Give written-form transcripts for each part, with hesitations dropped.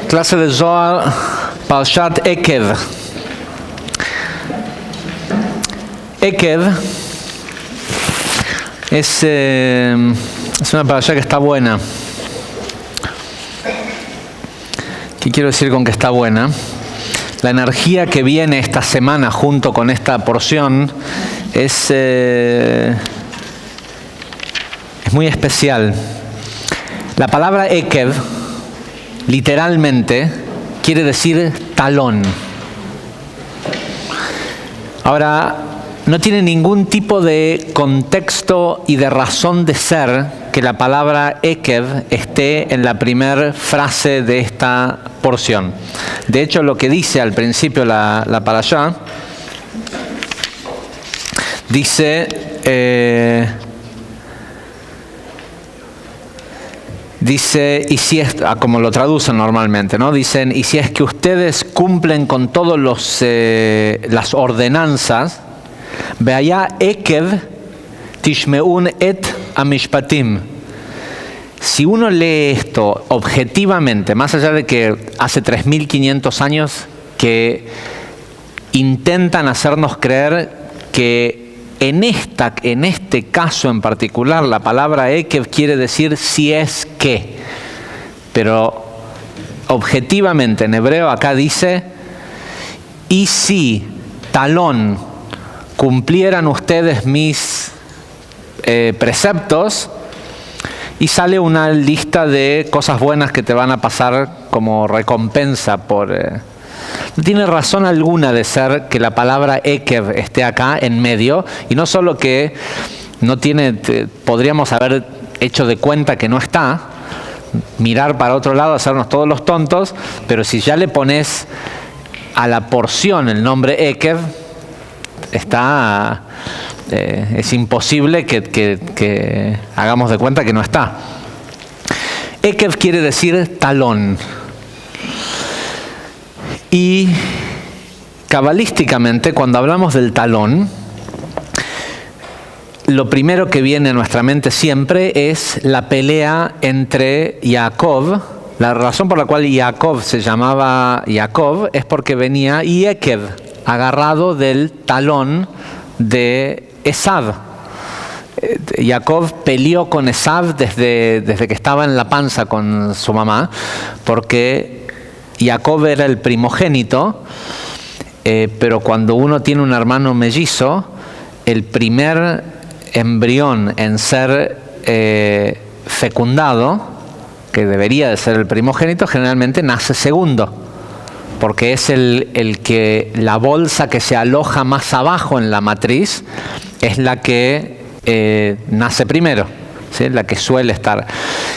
Clase de Zohar, Parshat Ekev. Ekev es una parashá que está buena. ¿Qué quiero decir con que está buena? La energía que viene esta semana junto con esta porción es muy especial. La palabra Ekev literalmente quiere decir talón. Ahora, no tiene ningún tipo de contexto y de razón de ser que la palabra Ekev esté en la primera frase de esta porción. De hecho, lo que dice al principio la parashá, dice, y si es, como lo traducen normalmente, ¿no? Dicen, y si es que ustedes cumplen con todos las ordenanzas, veaya Ekev tishmeun et amishpatim. Si uno lee esto objetivamente, más allá de que hace 3.500 años que intentan hacernos creer que en este caso en particular la palabra Ekev quiere decir si es que, pero objetivamente en hebreo acá dice, y si talón cumplieran ustedes mis preceptos, y sale una lista de cosas buenas que te van a pasar como recompensa por... No tiene razón alguna de ser que la palabra Ekev esté acá en medio, y no solo que no tiene, podríamos haber hecho de cuenta que no está, mirar para otro lado, hacernos todos los tontos, pero si ya le pones a la porción el nombre Ekev, es imposible que hagamos de cuenta que no está. Ekev quiere decir talón. Y cabalísticamente, cuando hablamos del talón, lo primero que viene a nuestra mente siempre es la pelea entre Jacob. La razón por la cual Jacob se llamaba Jacob es porque venía Ekev, agarrado del talón de Esav. Jacob peleó con Esav desde que estaba en la panza con su mamá, porque Jacob era el primogénito, pero cuando uno tiene un hermano mellizo, el primer embrión en ser fecundado, que debería de ser el primogénito, generalmente nace segundo, porque es la bolsa que se aloja más abajo en la matriz, es la que nace primero, ¿sí? La que suele estar.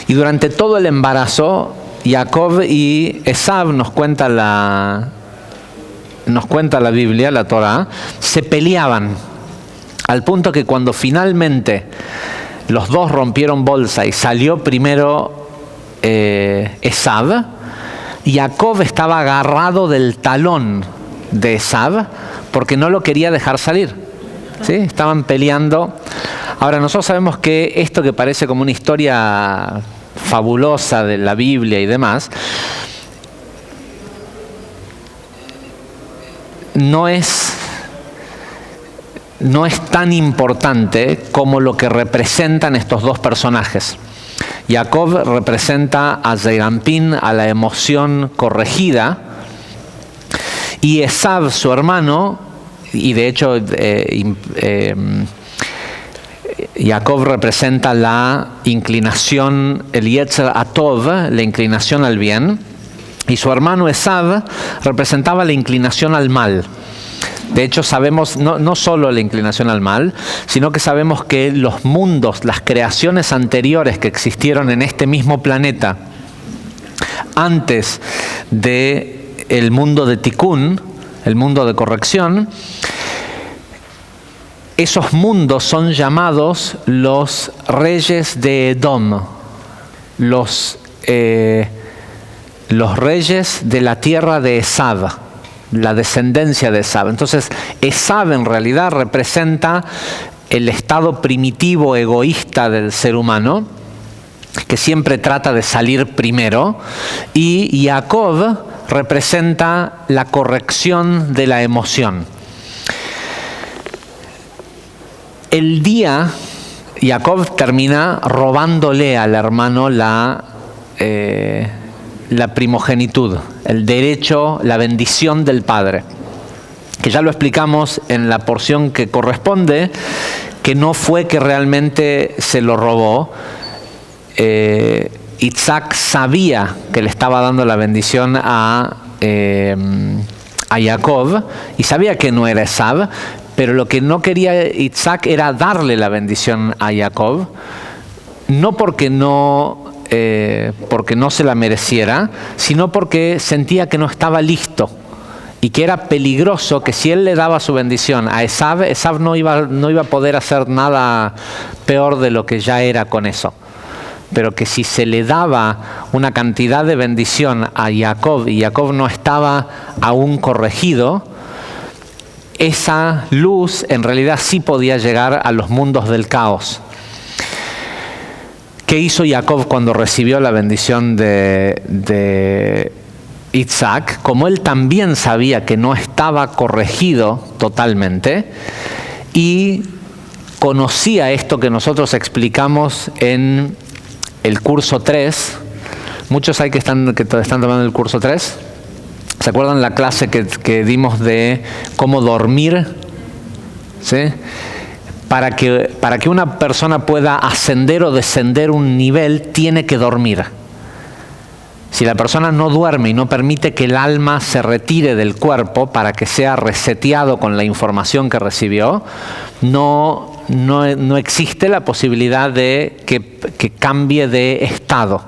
Y durante todo el embarazo, Jacob y Esav, nos cuenta la Biblia, la Torá, se peleaban al punto que cuando finalmente los dos rompieron bolsa y salió primero Esav, Jacob estaba agarrado del talón de Esav porque no lo quería dejar salir, ¿sí? Estaban peleando. Ahora, nosotros sabemos que esto que parece como una historia fabulosa de la Biblia y demás, no es tan importante como lo que representan estos dos personajes. Jacob representa a Zeirampín, a la emoción corregida, y Esav, su hermano, y de hecho Jacob representa la inclinación, el Yetzer Atov, la inclinación al bien, y su hermano Esav representaba la inclinación al mal. De hecho, sabemos no solo la inclinación al mal, sino que sabemos que los mundos, las creaciones anteriores que existieron en este mismo planeta, antes del mundo de Tikkun, el mundo de corrección, esos mundos son llamados los reyes de Edom, los reyes de la tierra de Esav, la descendencia de Esav. Entonces, Esav en realidad representa el estado primitivo egoísta del ser humano, que siempre trata de salir primero, y Jacob representa la corrección de la emoción. El día, Jacob termina robándole al hermano la primogenitud, el derecho, la bendición del padre, que ya lo explicamos en la porción que corresponde, que no fue que realmente se lo robó. Isaac sabía que le estaba dando la bendición a Jacob, y sabía que no era Esav, pero lo que no quería Isaac era darle la bendición a Jacob, no porque no se la mereciera, sino porque sentía que no estaba listo y que era peligroso, que si él le daba su bendición a Esav, Esav no iba a poder hacer nada peor de lo que ya era con eso. Pero que si se le daba una cantidad de bendición a Jacob y Jacob no estaba aún corregido, esa luz en realidad sí podía llegar a los mundos del caos. ¿Qué hizo Jacob cuando recibió la bendición de Isaac? Como él también sabía que no estaba corregido totalmente y conocía esto que nosotros explicamos en el curso 3, muchos hay que están tomando el curso 3. ¿Se acuerdan la clase que dimos de cómo dormir? ¿Sí? Para que una persona pueda ascender o descender un nivel, tiene que dormir. Si la persona no duerme y no permite que el alma se retire del cuerpo para que sea reseteado con la información que recibió, no existe la posibilidad de que cambie de estado.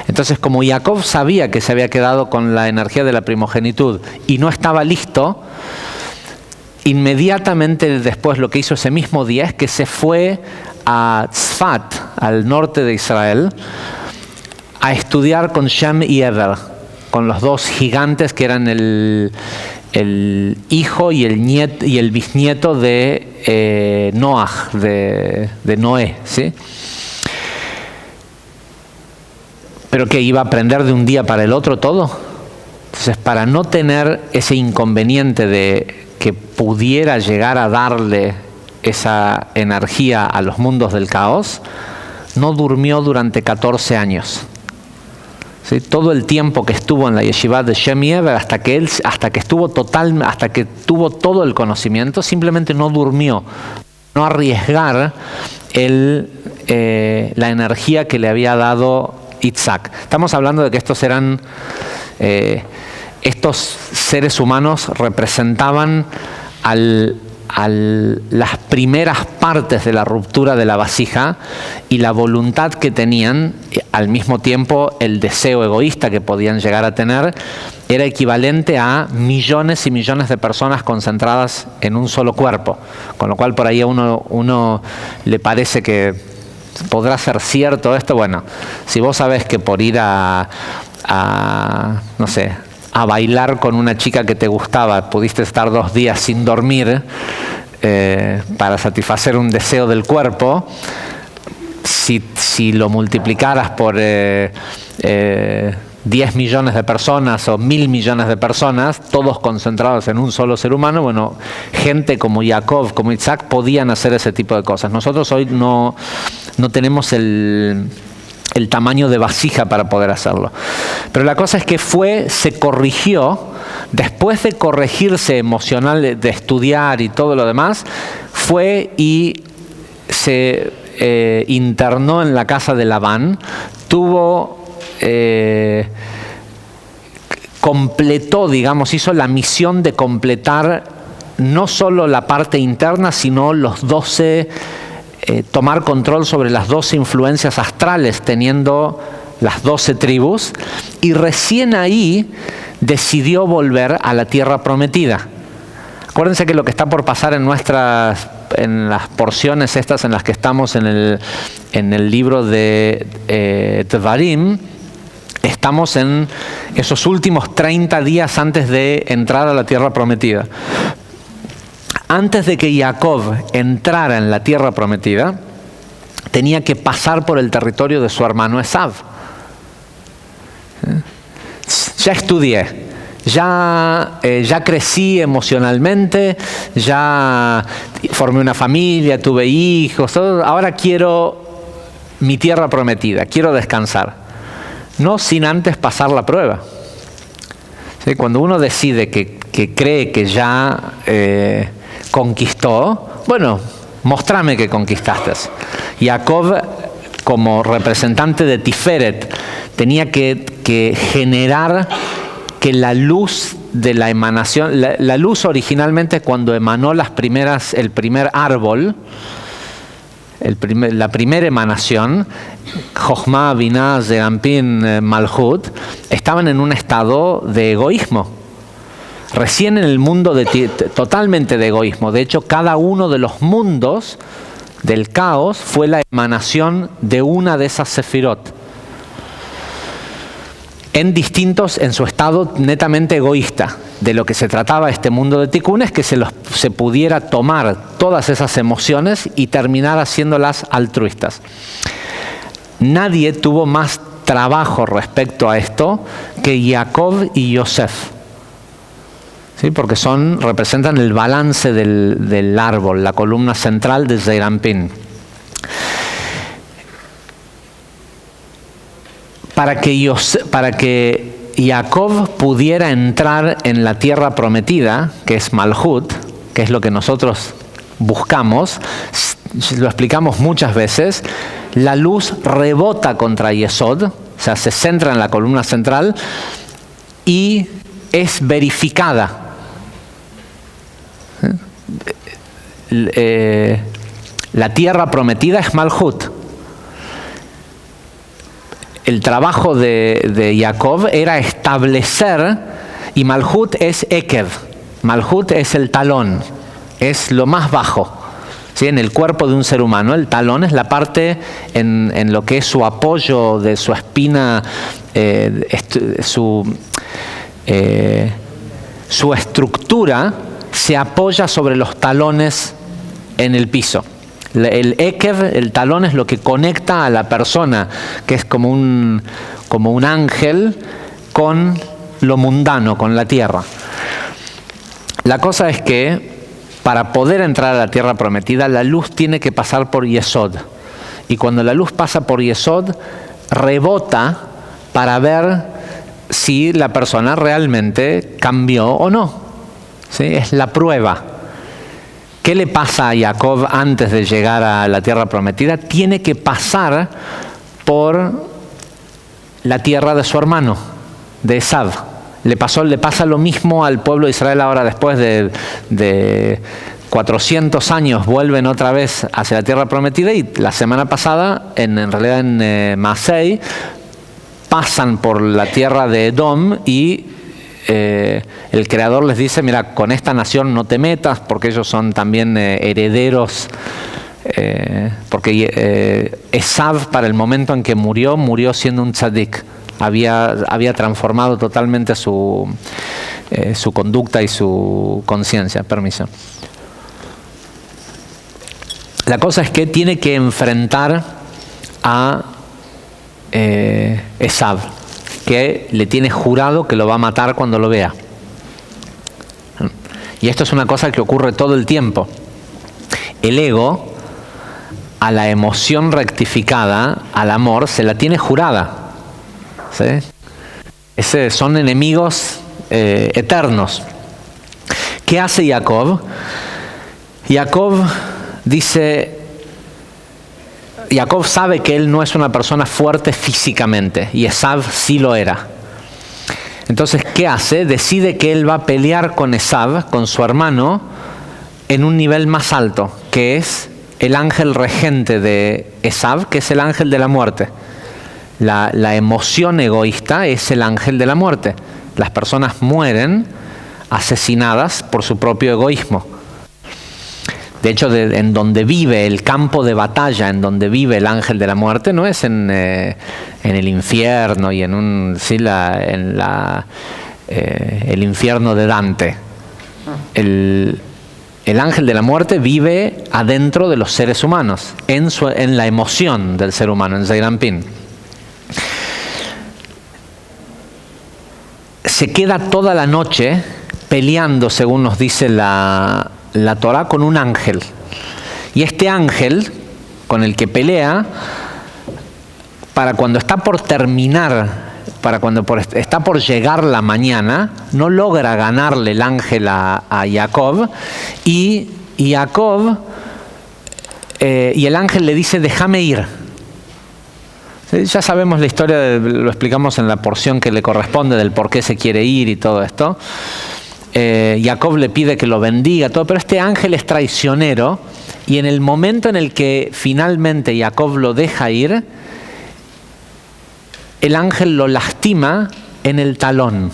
Entonces, como Jacob sabía que se había quedado con la energía de la primogenitud y no estaba listo, inmediatamente después lo que hizo ese mismo día es que se fue a Tzfat, al norte de Israel, a estudiar con Shem y Eber, con los dos gigantes que eran el hijo y el bisnieto de Noah, de Noé, ¿sí? Pero que iba a aprender de un día para el otro todo. Entonces, para no tener ese inconveniente de que pudiera llegar a darle esa energía a los mundos del caos, no durmió durante 14 años. ¿Sí? Todo el tiempo que estuvo en la yeshiva de Shem y Eber, hasta que tuvo todo el conocimiento, simplemente no durmió, no arriesgar la energía que le había dado Isaac. Estamos hablando de que estos seres humanos representaban las primeras partes de la ruptura de la vasija y la voluntad que tenían, al mismo tiempo el deseo egoísta que podían llegar a tener, era equivalente a millones y millones de personas concentradas en un solo cuerpo. Con lo cual por ahí a uno le parece que podrá ser cierto esto. Bueno, si vos sabés que por ir a bailar con una chica que te gustaba, pudiste estar 2 días sin dormir para satisfacer un deseo del cuerpo, si lo multiplicaras por 10 millones de personas o 1.000 millones de personas, todos concentrados en un solo ser humano, bueno, gente como Jacob, como Isaac, podían hacer ese tipo de cosas. Nosotros hoy no tenemos el tamaño de vasija para poder hacerlo. Pero la cosa es que se corrigió, después de corregirse emocional, de estudiar y todo lo demás, fue y se internó en la casa de Labán, completó, hizo la misión de completar no solo la parte interna, sino tomar control sobre las 12 influencias astrales, teniendo las 12 tribus, y recién ahí decidió volver a la tierra prometida. Acuérdense que lo que está por pasar en las porciones estas en las que estamos en el libro de Devarim, estamos en esos últimos 30 días antes de entrar a la tierra prometida. Antes de que Jacob entrara en la tierra prometida, tenía que pasar por el territorio de su hermano Esav. Ya estudié, ya crecí emocionalmente, ya formé una familia, tuve hijos, todo. Ahora quiero mi tierra prometida, quiero descansar. No sin antes pasar la prueba. ¿Sí? Cuando uno decide que cree que ya conquistó, bueno, mostrame que conquistaste. Jacob, como representante de Tiferet, tenía que generar que la luz de la emanación, la luz originalmente cuando emanó el primer árbol, la primera emanación, Jochma, Binah, Zeranpin, Malhut, estaban en un estado de egoísmo. Recién en el mundo totalmente de egoísmo. De hecho, cada uno de los mundos del caos fue la emanación de una de esas sefirot. En su estado netamente egoísta. De lo que se trataba este mundo de Tikkun es que se pudiera tomar todas esas emociones y terminar haciéndolas altruistas. Nadie tuvo más trabajo respecto a esto que Jacob y Yosef. ¿Sí? Porque representan el balance del árbol, la columna central de Zeranpin. Para que Jacob pudiera entrar en la tierra prometida, que es Malhut, que es lo que nosotros buscamos, lo explicamos muchas veces, la luz rebota contra Yesod, o sea, se centra en la columna central y es verificada. La tierra prometida es Malhut. El trabajo de Jacob era establecer, y Malhut es Ekev. Malhut es el talón, es lo más bajo. ¿Sí? En el cuerpo de un ser humano, el talón es la parte en lo que es su apoyo de su espina, su estructura se apoya sobre los talones en el piso. El Ekev, el talón, es lo que conecta a la persona, que es como un ángel, con lo mundano, con la tierra. La cosa es que para poder entrar a la tierra prometida, la luz tiene que pasar por Yesod. Y cuando la luz pasa por Yesod, rebota para ver si la persona realmente cambió o no. ¿Sí? Es la prueba. ¿Qué le pasa a Jacob antes de llegar a la tierra prometida? Tiene que pasar por la tierra de su hermano, de Esav. Le pasa lo mismo al pueblo de Israel ahora, después de 400 años, vuelven otra vez hacia la tierra prometida, y la semana pasada, en realidad en Masei, pasan por la tierra de Edom y el Creador les dice: mira, con esta nación no te metas, porque ellos son también herederos, porque Esav, para el momento en que murió siendo un tzadik. Había transformado totalmente su conducta y su conciencia. Permiso. La cosa es que tiene que enfrentar a Esav, que le tiene jurado que lo va a matar cuando lo vea. Y esto es una cosa que ocurre todo el tiempo. El ego, a la emoción rectificada, al amor, se la tiene jurada. ¿Sí? Son enemigos eternos. ¿Qué hace Jacob? Jacob sabe que él no es una persona fuerte físicamente, y Esav sí lo era. Entonces, ¿qué hace? Decide que él va a pelear con Esav, con su hermano, en un nivel más alto, que es el ángel regente de Esav, que es el ángel de la muerte. La emoción egoísta es el ángel de la muerte. Las personas mueren asesinadas por su propio egoísmo. De hecho, en donde vive el campo de batalla, en donde vive el ángel de la muerte, no es en el infierno y el infierno de Dante. El ángel de la muerte vive adentro de los seres humanos, en la emoción del ser humano, en Zeir Anpin. Se queda toda la noche peleando, según nos dice la Torá, con un ángel. Y este ángel con el que pelea, para cuando está por terminar, para cuando está por llegar la mañana, no logra ganarle el ángel a Jacob, y Jacob y el ángel le dice: déjame ir. ¿Sí? Ya sabemos la historia, lo explicamos en la porción que le corresponde del por qué se quiere ir y todo esto. Jacob le pide que lo bendiga, todo, pero este ángel es traicionero, y en el momento en el que finalmente Jacob lo deja ir, el ángel lo lastima en el talón.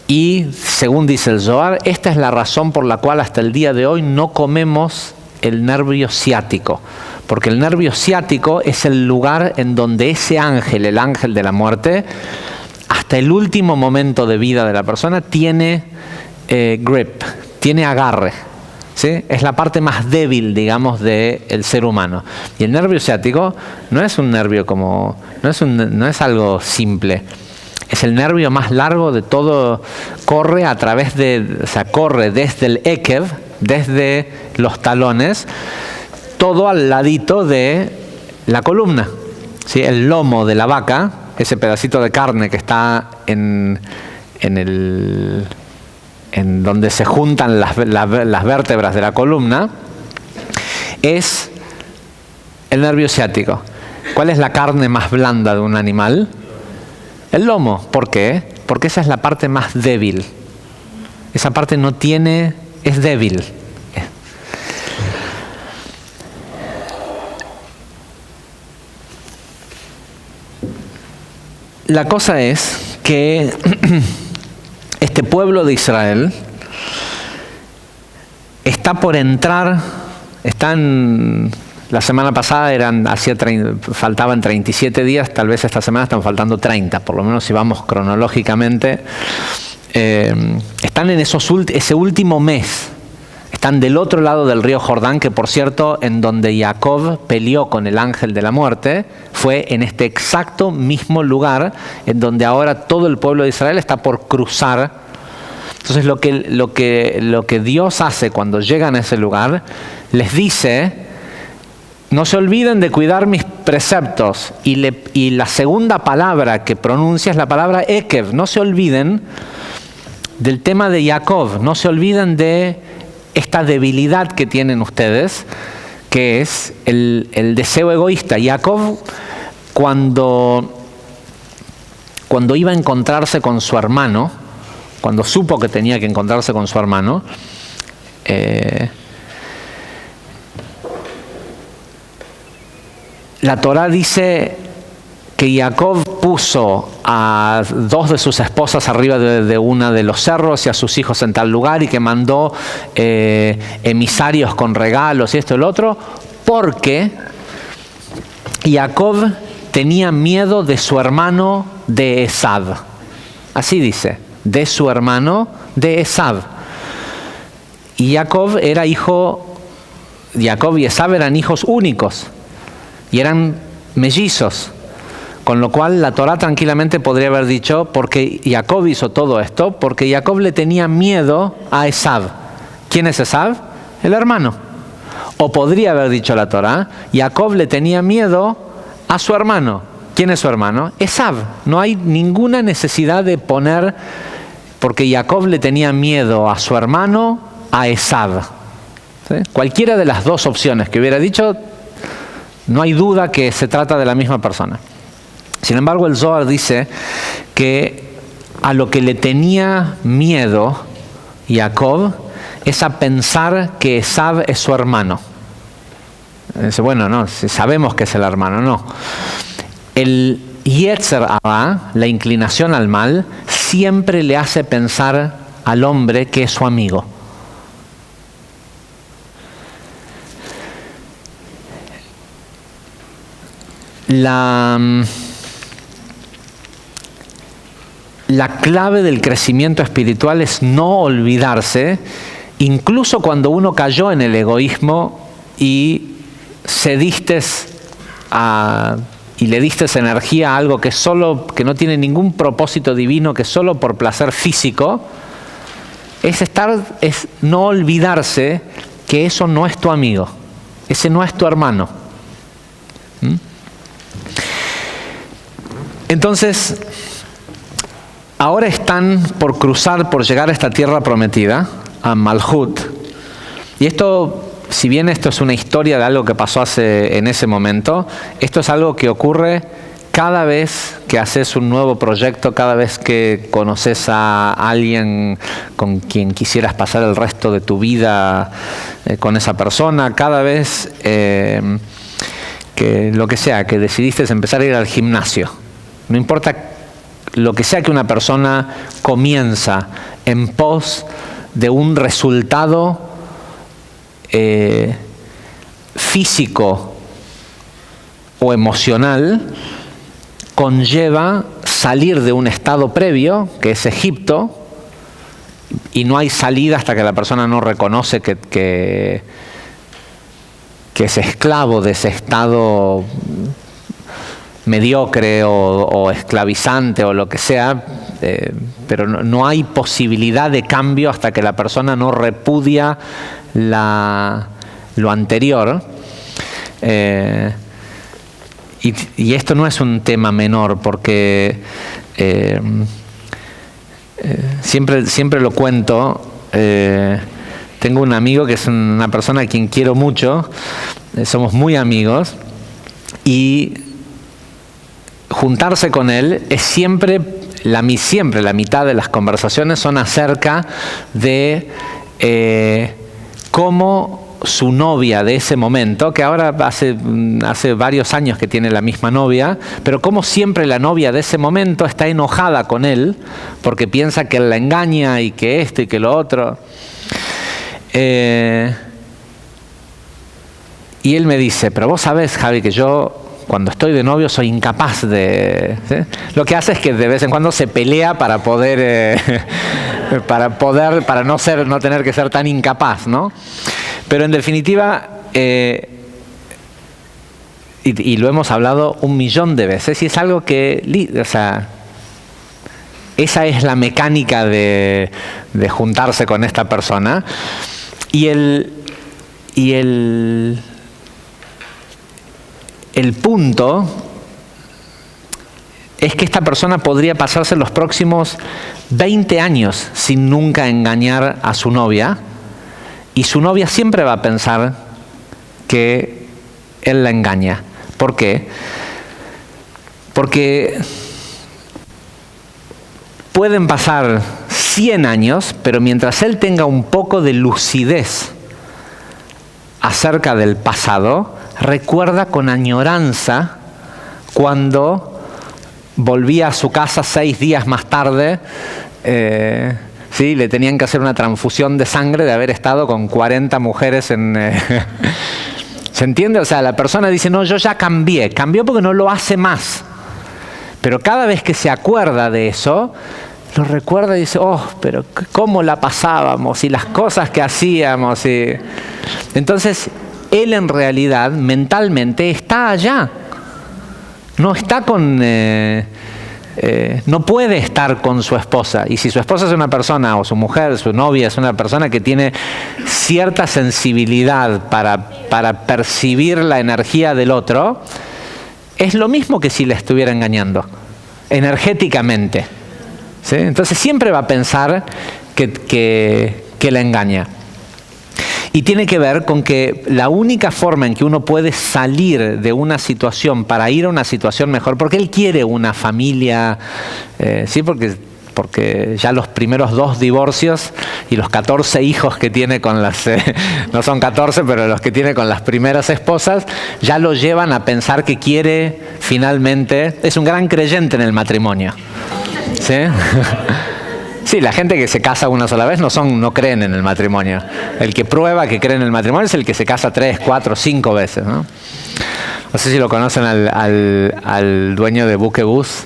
Y según dice el Zohar, esta es la razón por la cual hasta el día de hoy no comemos el nervio ciático, porque el nervio ciático es el lugar en donde ese ángel, el ángel de la muerte, hasta el último momento de vida de la persona tiene grip, tiene agarre, ¿sí? Es la parte más débil, digamos, del ser humano. Y el nervio ciático no es un nervio no es algo simple. Es el nervio más largo de todo, corre corre desde el ekev, desde los talones, todo al ladito de la columna, ¿sí? El lomo de la vaca, ese pedacito de carne que está en donde se juntan las vértebras de la columna, es el nervio ciático. ¿Cuál es la carne más blanda de un animal? El lomo. ¿Por qué? Porque esa es la parte más débil. Esa parte es débil. La cosa es que este pueblo de Israel está por entrar, la semana pasada faltaban 37 días, tal vez esta semana están faltando 30, por lo menos si vamos cronológicamente. Están en ese último mes, están del otro lado del río Jordán, que por cierto, en donde Jacob peleó con el ángel de la muerte, fue en este exacto mismo lugar en donde ahora todo el pueblo de Israel está por cruzar. Entonces lo que Dios hace cuando llegan a ese lugar, les dice: no se olviden de cuidar mis preceptos. Y la segunda palabra que pronuncia es la palabra ekev. No se olviden del tema de Jacob, no se olviden de esta debilidad que tienen ustedes, que es el deseo egoísta. Jacob, cuando iba a encontrarse con su hermano, cuando supo que tenía que encontrarse con su hermano, la Torá dice que Jacob puso a 2 de sus esposas arriba de una de los cerros y a sus hijos en tal lugar, y que mandó emisarios con regalos y esto y lo otro, porque Jacob tenía miedo de su hermano de Esav. Así dice, de su hermano de Esav. Y Jacob y Esav eran hijos únicos y eran mellizos. Con lo cual la Torá tranquilamente podría haber dicho, porque Jacob hizo todo esto, porque Jacob le tenía miedo a Esav. ¿Quién es Esav? El hermano. O podría haber dicho la Torá, Jacob le tenía miedo a su hermano. ¿Quién es su hermano? Esav. No hay ninguna necesidad de poner, porque Jacob le tenía miedo a su hermano, a Esav. ¿Sí? Cualquiera de las dos opciones que hubiera dicho, no hay duda que se trata de la misma persona. Sin embargo, el Zohar dice que a lo que le tenía miedo Jacob es a pensar que Esav es su hermano. Dice, bueno, no, sabemos que es el hermano, no. El Yetzer Hara, la inclinación al mal, siempre le hace pensar al hombre que es su amigo. La clave del crecimiento espiritual es no olvidarse incluso cuando uno cayó en el egoísmo y cediste y le diste energía a algo que no tiene ningún propósito divino, que solo por placer físico, es no olvidarse que eso no es tu amigo, ese no es tu hermano. Entonces, ahora están por llegar a esta tierra prometida, a Malhut. Y esto, si bien esto es una historia de algo que pasó en ese momento, esto es algo que ocurre cada vez que haces un nuevo proyecto, cada vez que conoces a alguien con quien quisieras pasar el resto de tu vida con esa persona, cada vez que lo que sea, que decidiste empezar a ir al gimnasio. No importa lo que sea que una persona comienza en pos de un resultado físico o emocional, conlleva salir de un estado previo, que es Egipto, y no hay salida hasta que la persona no reconoce que es esclavo de ese estado mediocre o esclavizante o lo que sea, pero no hay posibilidad de cambio hasta que la persona no repudia lo anterior. Y esto no es un tema menor, porque siempre lo cuento. Tengo un amigo que es una persona a quien quiero mucho, somos muy amigos, y juntarse con él es siempre la mitad de las conversaciones son acerca de cómo su novia de ese momento, que ahora hace varios años que tiene la misma novia, pero como siempre la novia de ese momento está enojada con él porque piensa que él la engaña y que esto y que lo otro. Y él me dice, pero vos sabés, Javi, que yo cuando estoy de novio soy incapaz de... ¿sí? Lo que hace es que de vez en cuando se pelea para poder no tener que ser tan incapaz, ¿no? Pero en definitiva, y lo hemos hablado 1.000.000 de veces, y es algo que, o sea, esa es la mecánica de juntarse con esta persona. Y el punto es que esta persona podría pasarse los próximos 20 años sin nunca engañar a su novia, y su novia siempre va a pensar que él la engaña. ¿Por qué? Porque pueden pasar 100 años, pero mientras él tenga un poco de lucidez acerca del pasado, recuerda con añoranza cuando volvía a su casa 6 días más tarde, ¿sí? Le tenían que hacer una transfusión de sangre de haber estado con 40 mujeres en... ¿Se entiende? O sea, la persona dice, no, yo ya cambió porque no lo hace más. Pero cada vez que se acuerda de eso, lo recuerda y dice, oh, pero cómo la pasábamos y las cosas que hacíamos. Y... Entonces, él en realidad, mentalmente, está allá. No está no puede estar con su esposa. Y si su esposa es una persona, o su mujer, su novia, es una persona que tiene cierta sensibilidad para percibir la energía del otro, es lo mismo que si le estuviera engañando, energéticamente. ¿Sí? Entonces siempre va a pensar que la engaña. Y tiene que ver con que la única forma en que uno puede salir de una situación para ir a una situación mejor, porque él quiere una familia, ¿sí? Porque ya los primeros 2 divorcios y los 14 hijos que tiene con las, no son 14, pero los que tiene con las primeras esposas, ya lo llevan a pensar que quiere finalmente, es un gran creyente en el matrimonio. ¿Sí? Sí, la gente que se casa una sola vez no creen en el matrimonio. El que prueba que cree en el matrimonio es el que se casa 3, 4, 5 veces, ¿no? No sé si lo conocen al dueño de Buquebus.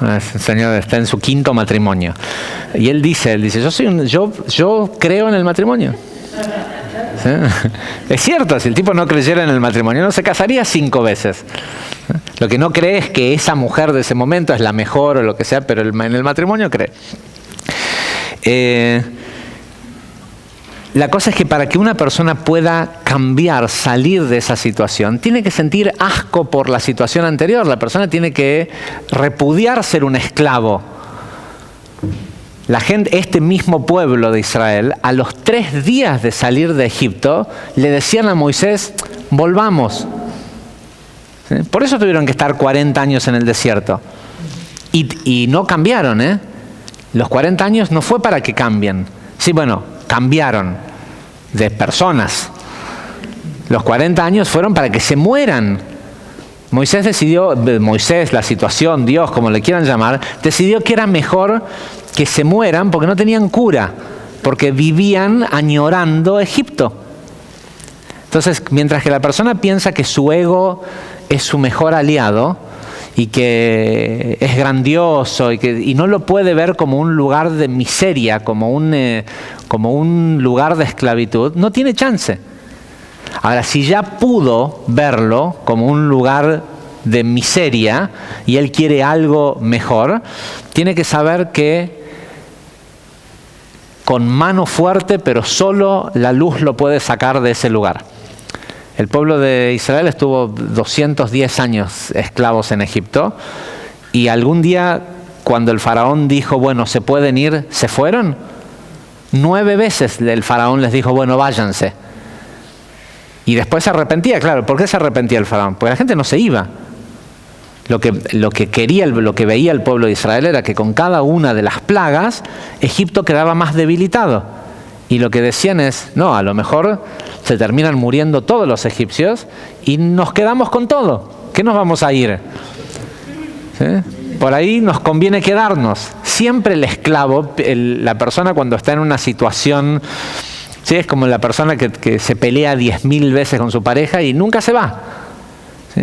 El señor está en su 5º matrimonio. Y él dice, yo creo en el matrimonio. ¿Sí? Es cierto, si el tipo no creyera en el matrimonio, no se casaría 5 veces. Lo que no cree es que esa mujer de ese momento es la mejor o lo que sea, pero en el matrimonio cree. La cosa es que para que una persona pueda cambiar, salir de esa situación, tiene que sentir asco por la situación anterior. La persona tiene que repudiar ser un esclavo. La gente, este mismo pueblo de Israel, a los 3 días de salir de Egipto, le decían a Moisés, volvamos. ¿Sí? Por eso tuvieron que estar 40 años en el desierto. Y no cambiaron, ¿eh? Los 40 años no fue para que cambien. Sí, bueno, cambiaron de personas. Los 40 años fueron para que se mueran. Moisés, la situación, Dios, como le quieran llamar, decidió que era mejor que se mueran porque no tenían cura, porque vivían añorando Egipto. Entonces, mientras que la persona piensa que su ego es su mejor aliado y que es grandioso y no lo puede ver como un lugar de miseria, como un lugar de esclavitud, no tiene chance. Ahora, si ya pudo verlo como un lugar de miseria y él quiere algo mejor, tiene que saber que con mano fuerte, pero solo la luz lo puede sacar de ese lugar. El pueblo de Israel estuvo 210 años esclavos en Egipto y algún día cuando el faraón dijo, bueno, ¿se pueden ir? ¿Se fueron? 9 veces el faraón les dijo, bueno, váyanse. Y después se arrepentía, claro. ¿Por qué se arrepentía el faraón? Porque la gente no se iba. Lo que veía el pueblo de Israel era que con cada una de las plagas, Egipto quedaba más debilitado. Y lo que decían es, no, a lo mejor se terminan muriendo todos los egipcios y nos quedamos con todo. ¿Qué nos vamos a ir? ¿Sí? Por ahí nos conviene quedarnos. Siempre el esclavo, la persona cuando está en una situación, ¿sí? Es como la persona que se pelea 10.000 veces con su pareja y nunca se va. ¿Sí?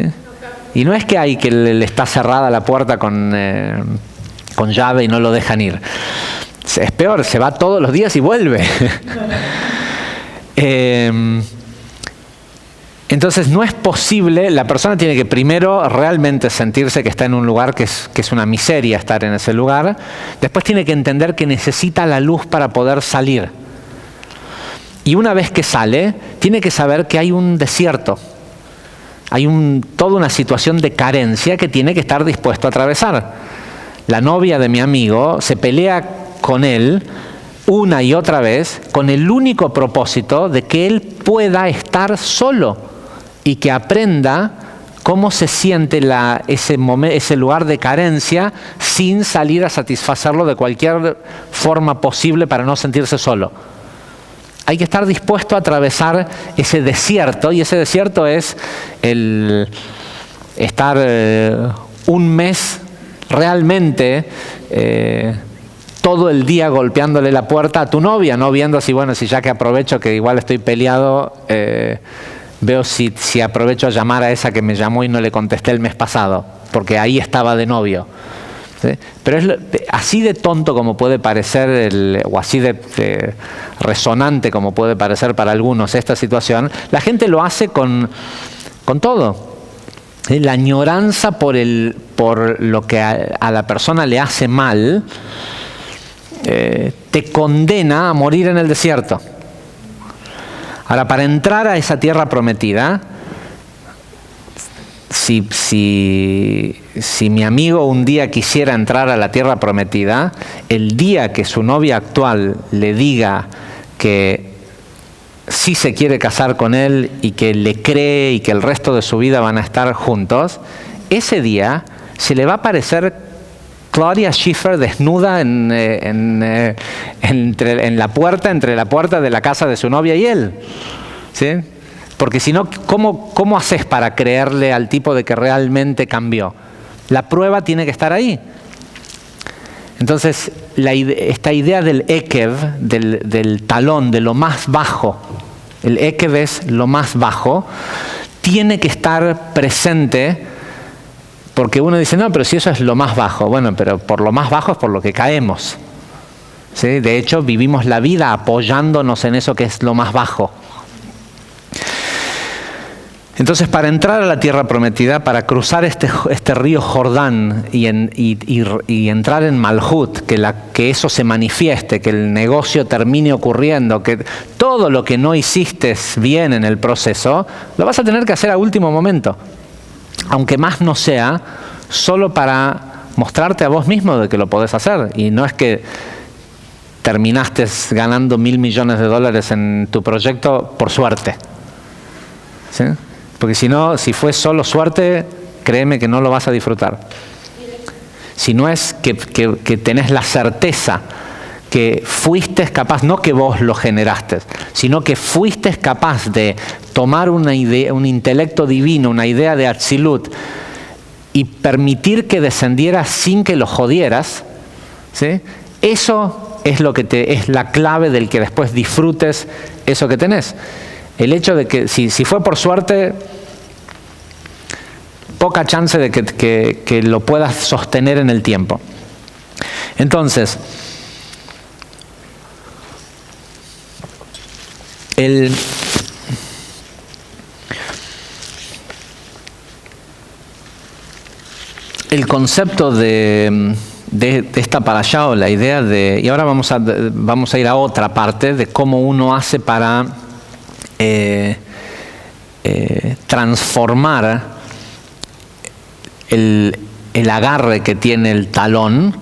Y no es que le está cerrada la puerta con llave y no lo dejan ir. Es peor, se va todos los días y vuelve. Entonces no es posible, la persona tiene que primero realmente sentirse que está en un lugar que es una miseria estar en ese lugar. Después tiene que entender que necesita la luz para poder salir. Y una vez que sale, tiene que saber que hay un desierto. Hay toda una situación de carencia que tiene que estar dispuesto a atravesar. La novia de mi amigo se pelea con él una y otra vez con el único propósito de que él pueda estar solo y que aprenda cómo se siente ese lugar de carencia sin salir a satisfacerlo de cualquier forma posible para no sentirse solo. Hay que estar dispuesto a atravesar ese desierto, y ese desierto es el estar un mes realmente todo el día golpeándole la puerta a tu novia, no viendo si ya que aprovecho que igual estoy peleado, veo si aprovecho a llamar a esa que me llamó y no le contesté el mes pasado, porque ahí estaba de novio. ¿Sí? Pero es así de tonto como puede parecer, o así de resonante como puede parecer para algunos esta situación, la gente lo hace con todo. ¿Sí? La añoranza por lo que a la persona le hace mal, te condena a morir en el desierto. Ahora, para entrar a esa tierra prometida, si mi amigo un día quisiera entrar a la tierra prometida, el día que su novia actual le diga que sí se quiere casar con él y que le cree y que el resto de su vida van a estar juntos, ese día se le va a aparecer Claudia Schiffer desnuda entre la puerta de la casa de su novia y él. ¿Sí? Porque si no, ¿cómo haces para creerle al tipo de que realmente cambió? La prueba tiene que estar ahí. Entonces, esta idea del ekev, del talón, de lo más bajo, el ekev es lo más bajo, tiene que estar presente Porque uno dice, no, pero si eso es lo más bajo. Bueno, pero por lo más bajo es por lo que caemos. ¿Sí? De hecho, vivimos la vida apoyándonos en eso que es lo más bajo. Entonces, para entrar a la tierra prometida, para cruzar este río Jordán y entrar en Malhut, que eso se manifieste, que el negocio termine ocurriendo, que todo lo que no hiciste bien en el proceso, lo vas a tener que hacer a último momento. Aunque más no sea, solo para mostrarte a vos mismo de que lo podés hacer. Y no es que terminaste ganando $1.000 millones en tu proyecto por suerte. ¿Sí? Porque si fue solo suerte, créeme que no lo vas a disfrutar. Si no es que tenés la certeza que fuiste capaz, no que vos lo generaste, sino que fuiste capaz de tomar una idea, un intelecto divino, una idea de Atzilut, y permitir que descendiera sin que lo jodieras, ¿sí? Eso es lo que es la clave del que después disfrutes eso que tenés. El hecho de que si fue por suerte, poca chance de que lo puedas sostener en el tiempo. Entonces, el concepto de esta parashá, o la idea de, y ahora vamos a ir a otra parte de cómo uno hace para transformar el agarre que tiene el talón,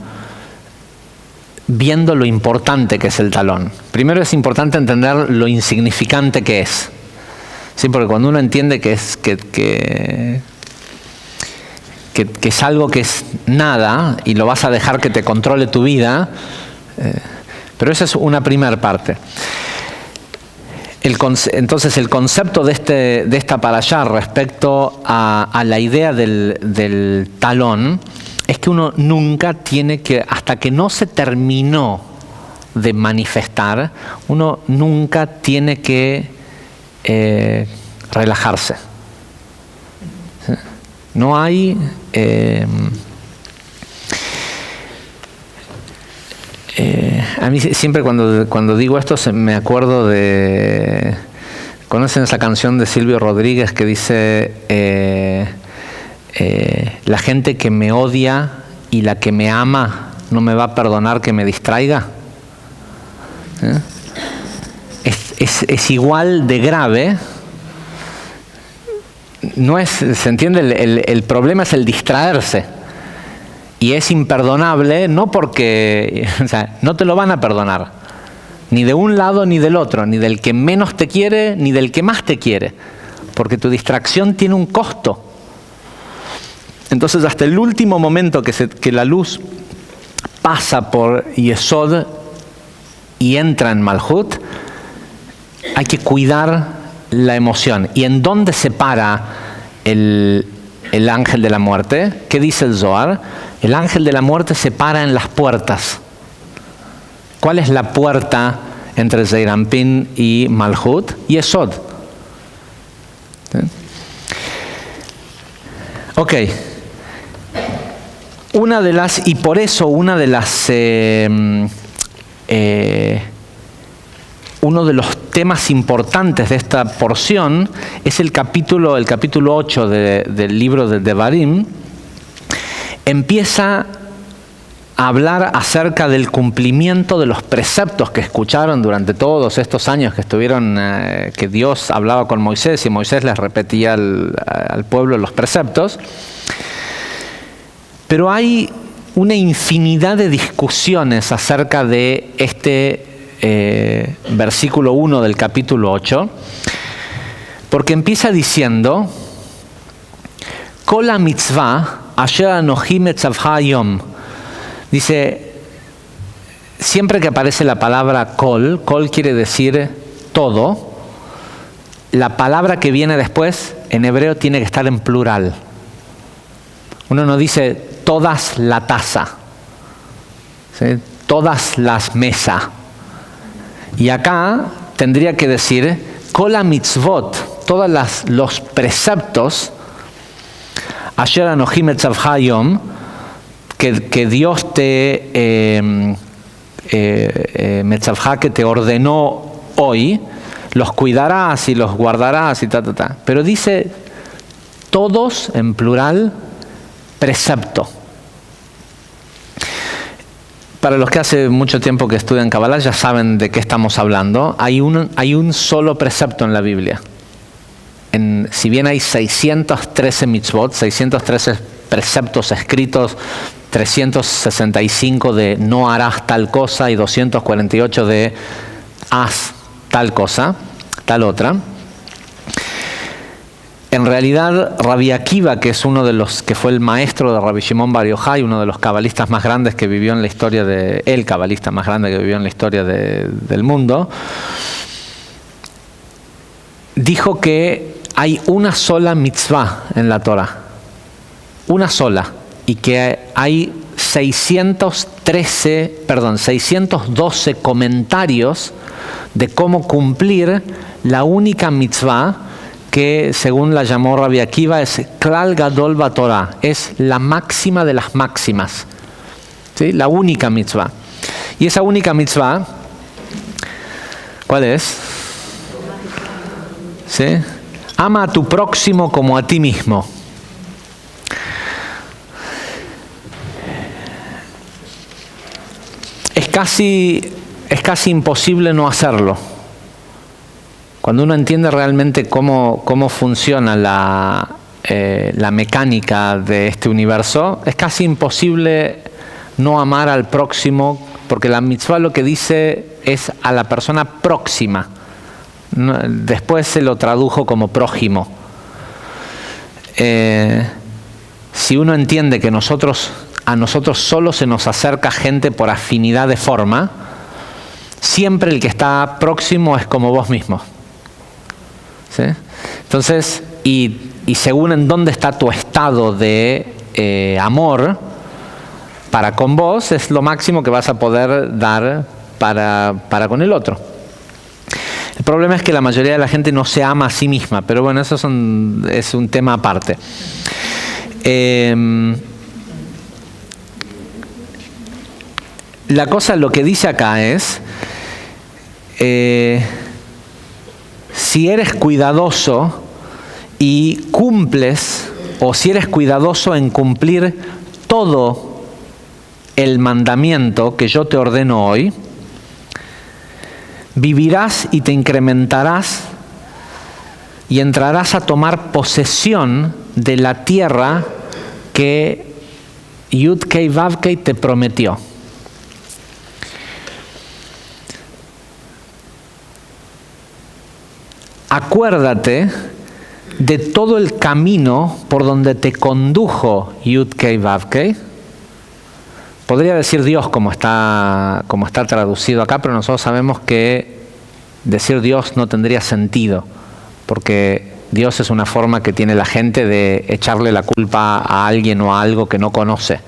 viendo lo importante que es el talón. Primero es importante entender lo insignificante que es. ¿Sí? Porque cuando uno entiende que es algo que es nada y lo vas a dejar que te controle tu vida, pero esa es una primera parte. Entonces el concepto de esta parashá respecto a la idea del talón es que uno nunca tiene que, hasta que no se terminó de manifestar, uno nunca tiene que relajarse. ¿Sí? No hay a mí siempre cuando digo esto me acuerdo de, ¿conocen esa canción de Silvio Rodríguez que dice la gente que me odia y la que me ama no me va a perdonar que me distraiga? Es igual de grave. No es, ¿se entiende? El problema es el distraerse. Y es imperdonable, no porque, o sea, no te lo van a perdonar, ni de un lado ni del otro, ni del que menos te quiere, ni del que más te quiere, porque tu distracción tiene un costo. Entonces, hasta el último momento que la luz pasa por Yesod y entra en Malhut, hay que cuidar la emoción. ¿Y en dónde se para el ángel de la muerte? ¿Qué dice el Zohar? El ángel de la muerte se para en las puertas. ¿Cuál es la puerta entre Zeir Anpin y Malhut? Yesod. ¿Sí? Ok. Y por eso uno de los temas importantes de esta porción es el capítulo 8 del libro de Devarim. Empieza a hablar acerca del cumplimiento de los preceptos que escucharon durante todos estos años que estuvieron, que Dios hablaba con Moisés y Moisés les repetía al pueblo los preceptos. Pero hay una infinidad de discusiones acerca de este versículo 1 del capítulo 8, porque empieza diciendo: Kol ha-mitzvah asher anochi metzavcha hayom. Dice, siempre que aparece la palabra kol quiere decir todo. La palabra que viene después, en hebreo, tiene que estar en plural. Uno no dice todas la taza, ¿sí? Todas las mesas. Y acá tendría que decir kol ha-mitzvot, todos los preceptos, Asher Anoji Metzavcha Hayom, que Dios te Metzavcha, que te ordenó hoy, los cuidarás y los guardarás y ta. Pero dice todos en plural, precepto. Para los que hace mucho tiempo que estudian Kabbalah ya saben de qué estamos hablando. Hay un solo precepto en la Biblia. Si bien hay 613 mitzvot, 613 preceptos escritos, 365 de no harás tal cosa y 248 de haz tal cosa, tal otra. En realidad, Rabbi Akiva, que es uno de los que fue el maestro de Rabbi Shimon Bar Yochai, uno de los cabalistas más grandes que vivió en la historia el cabalista más grande que vivió en la historia del mundo, dijo que hay una sola mitzvah en la Torah, una sola, y que hay 612 comentarios de cómo cumplir la única mitzvah que, según la llamó Rabbi Akiva, es Klal Gadol BaTorah, es la máxima de las máximas, ¿sí? La única mitzvah. Y esa única mitzvah, ¿cuál es? ¿Sí? Ama a tu próximo como a ti mismo. Es casi imposible no hacerlo. Cuando uno entiende realmente cómo funciona la mecánica de este universo, es casi imposible no amar al próximo, porque la mitzvah lo que dice es a la persona próxima. Después se lo tradujo como prójimo. Si uno entiende que a nosotros solo se nos acerca gente por afinidad de forma, siempre el que está próximo es como vos mismo. ¿Sí? Entonces, y según en dónde está tu estado de amor para con vos, es lo máximo que vas a poder dar para con el otro. El problema es que la mayoría de la gente no se ama a sí misma, pero bueno, eso es un tema aparte. La cosa, lo que dice acá es, si eres cuidadoso y cumples, o si eres cuidadoso en cumplir todo el mandamiento que yo te ordeno hoy, vivirás y te incrementarás y entrarás a tomar posesión de la tierra que Yud-Kei Vav-Kei te prometió. Acuérdate de todo el camino por donde te condujo Yud-Kei Vav-Kei. Podría decir Dios como está traducido acá, pero nosotros sabemos que decir Dios no tendría sentido, porque Dios es una forma que tiene la gente de echarle la culpa a alguien o a algo que no conoce.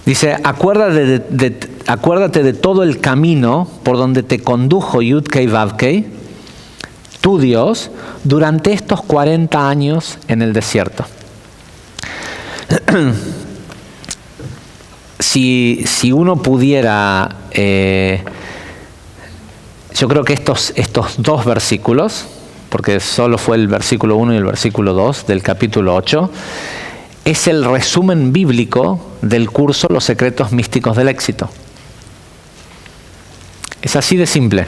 Dice, acuérdate de todo el camino por donde te condujo Yud-Kei Vav-Kei, tu Dios, durante estos 40 años en el desierto. Si uno pudiera, yo creo que estos dos versículos, porque solo fue el versículo 1 y el versículo 2 del capítulo 8, es el resumen bíblico del curso Los secretos místicos del éxito. Es así de simple.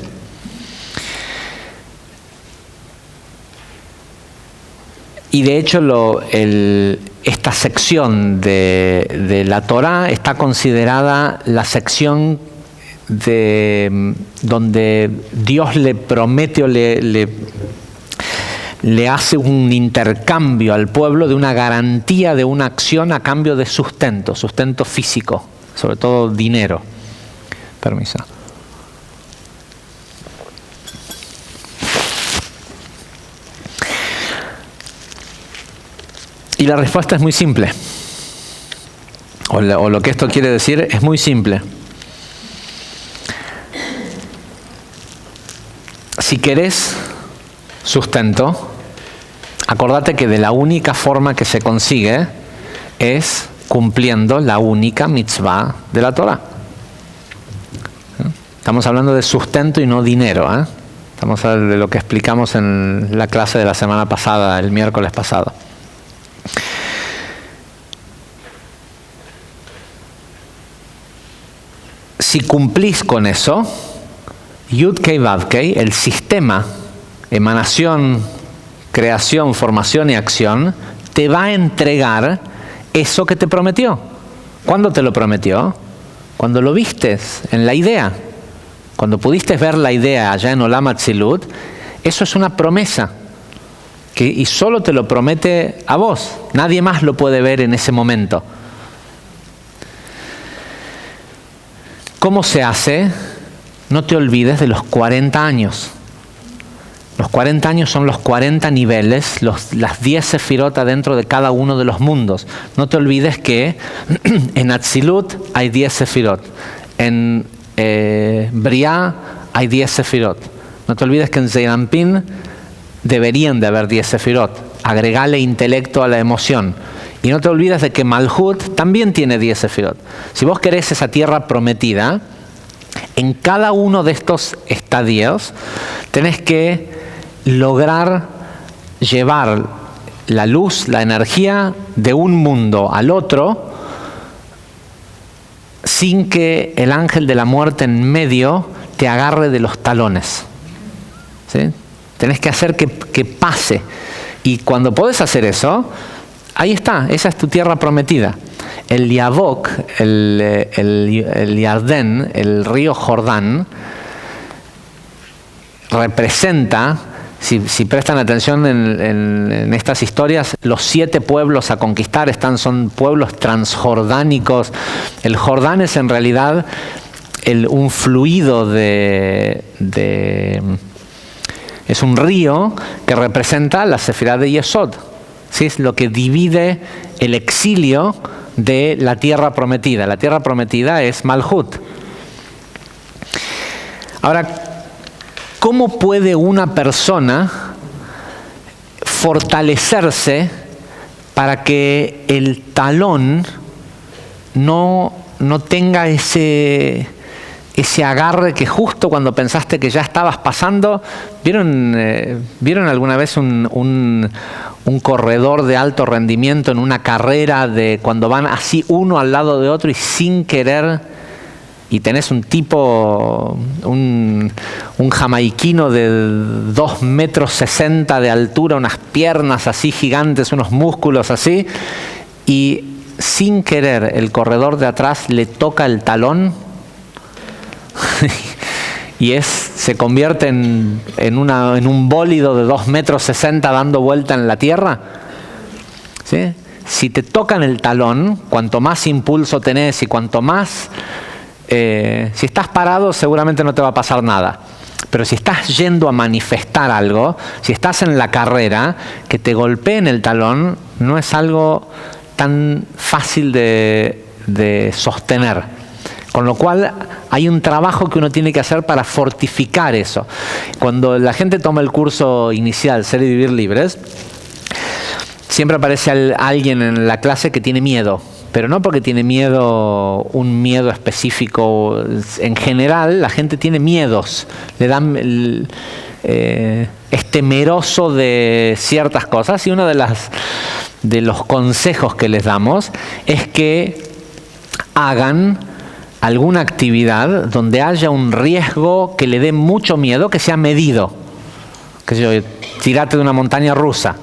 Y de hecho esta sección de la Torá está considerada la sección donde Dios le promete o le hace un intercambio al pueblo de una garantía de una acción a cambio de sustento físico, sobre todo dinero. Permiso. Y la respuesta es muy simple. O lo que esto quiere decir es muy simple. Si querés sustento, acordate que de la única forma que se consigue es cumpliendo la única mitzvah de la Torah. Estamos hablando de sustento y no dinero, ¿eh? Estamos hablando de lo que explicamos en la clase de la semana pasada, el miércoles pasado. Si cumplís con eso, Yud-Kei Vav-Kei, el sistema, emanación, creación, formación y acción, te va a entregar eso que te prometió. ¿Cuándo te lo prometió? Cuando lo vistes en la idea. Cuando pudiste ver la idea allá en Olam Atzilut, eso es una promesa. Y solo te lo promete a vos. Nadie más lo puede ver en ese momento. ¿Cómo se hace? No te olvides de los 40 años. Los 40 años son los 40 niveles, las 10 sefirot dentro de cada uno de los mundos. No te olvides que en Atzilut hay 10 sefirot. En Briá hay 10 sefirot. No te olvides que en Zeir Anpin deberían de haber 10 sefirot. Agregale intelecto a la emoción. Y no te olvides de que Malhut también tiene 10 sefirot. Si vos querés esa tierra prometida, en cada uno de estos estadios tenés que lograr llevar la luz, la energía de un mundo al otro sin que el ángel de la muerte en medio te agarre de los talones. ¿Sí? Tenés que hacer que pase. Y cuando podés hacer eso, ahí está, esa es tu tierra prometida. El Yabok, el Yardén, el río Jordán, representa, si prestan atención en estas historias, los 7 pueblos a conquistar son pueblos transjordánicos. El Jordán es en realidad un fluido es un río que representa la Sefirá de Yesod. ¿Sí? Es lo que divide el exilio de la tierra prometida. La tierra prometida es Malhut. Ahora, ¿cómo puede una persona fortalecerse para que el talón no tenga ese agarre que justo cuando pensaste que ya estabas pasando? ¿Vieron alguna vez un corredor de alto rendimiento en una carrera de cuando van así uno al lado de otro y sin querer, y tenés un tipo, un jamaiquino de 2,60 metros de altura, unas piernas así gigantes, unos músculos así, y sin querer el corredor de atrás le toca el talón y se convierte en un bólido de 2,60 metros dando vuelta en la tierra? ¿Sí? Si te tocan el talón, cuanto más impulso tenés y cuanto más... si estás parado seguramente no te va a pasar nada. Pero si estás yendo a manifestar algo, si estás en la carrera, que te golpeen el talón no es algo tan fácil de sostener. Con lo cual hay un trabajo que uno tiene que hacer para fortificar eso. Cuando la gente toma el curso inicial, Ser y Vivir Libres, siempre aparece alguien en la clase que tiene miedo. Pero no porque tiene miedo, un miedo específico. En general, la gente tiene miedos. Le dan... es temeroso de ciertas cosas. Y uno de los consejos que les damos es que hagan alguna actividad donde haya un riesgo que le dé mucho miedo, que sea medido. Que yo, tirate de una montaña rusa.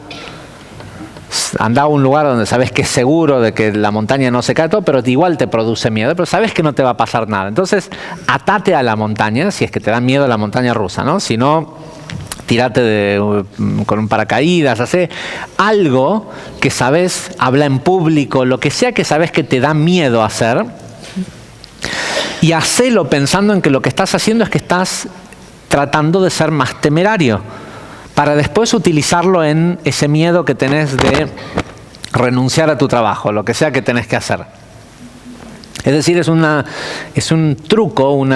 Anda a un lugar donde sabes que es seguro de que la montaña no se cae todo, pero igual te produce miedo, pero sabes que no te va a pasar nada. Entonces, atate a la montaña, si es que te da miedo la montaña rusa, ¿no? Si no, tírate con un paracaídas, hace algo que sabes, habla en público, lo que sea que sabes que te da miedo hacer, y hacelo pensando en que lo que estás haciendo es que estás tratando de ser más temerario, para después utilizarlo en ese miedo que tenés de renunciar a tu trabajo, lo que sea que tenés que hacer. Es decir, es un truco,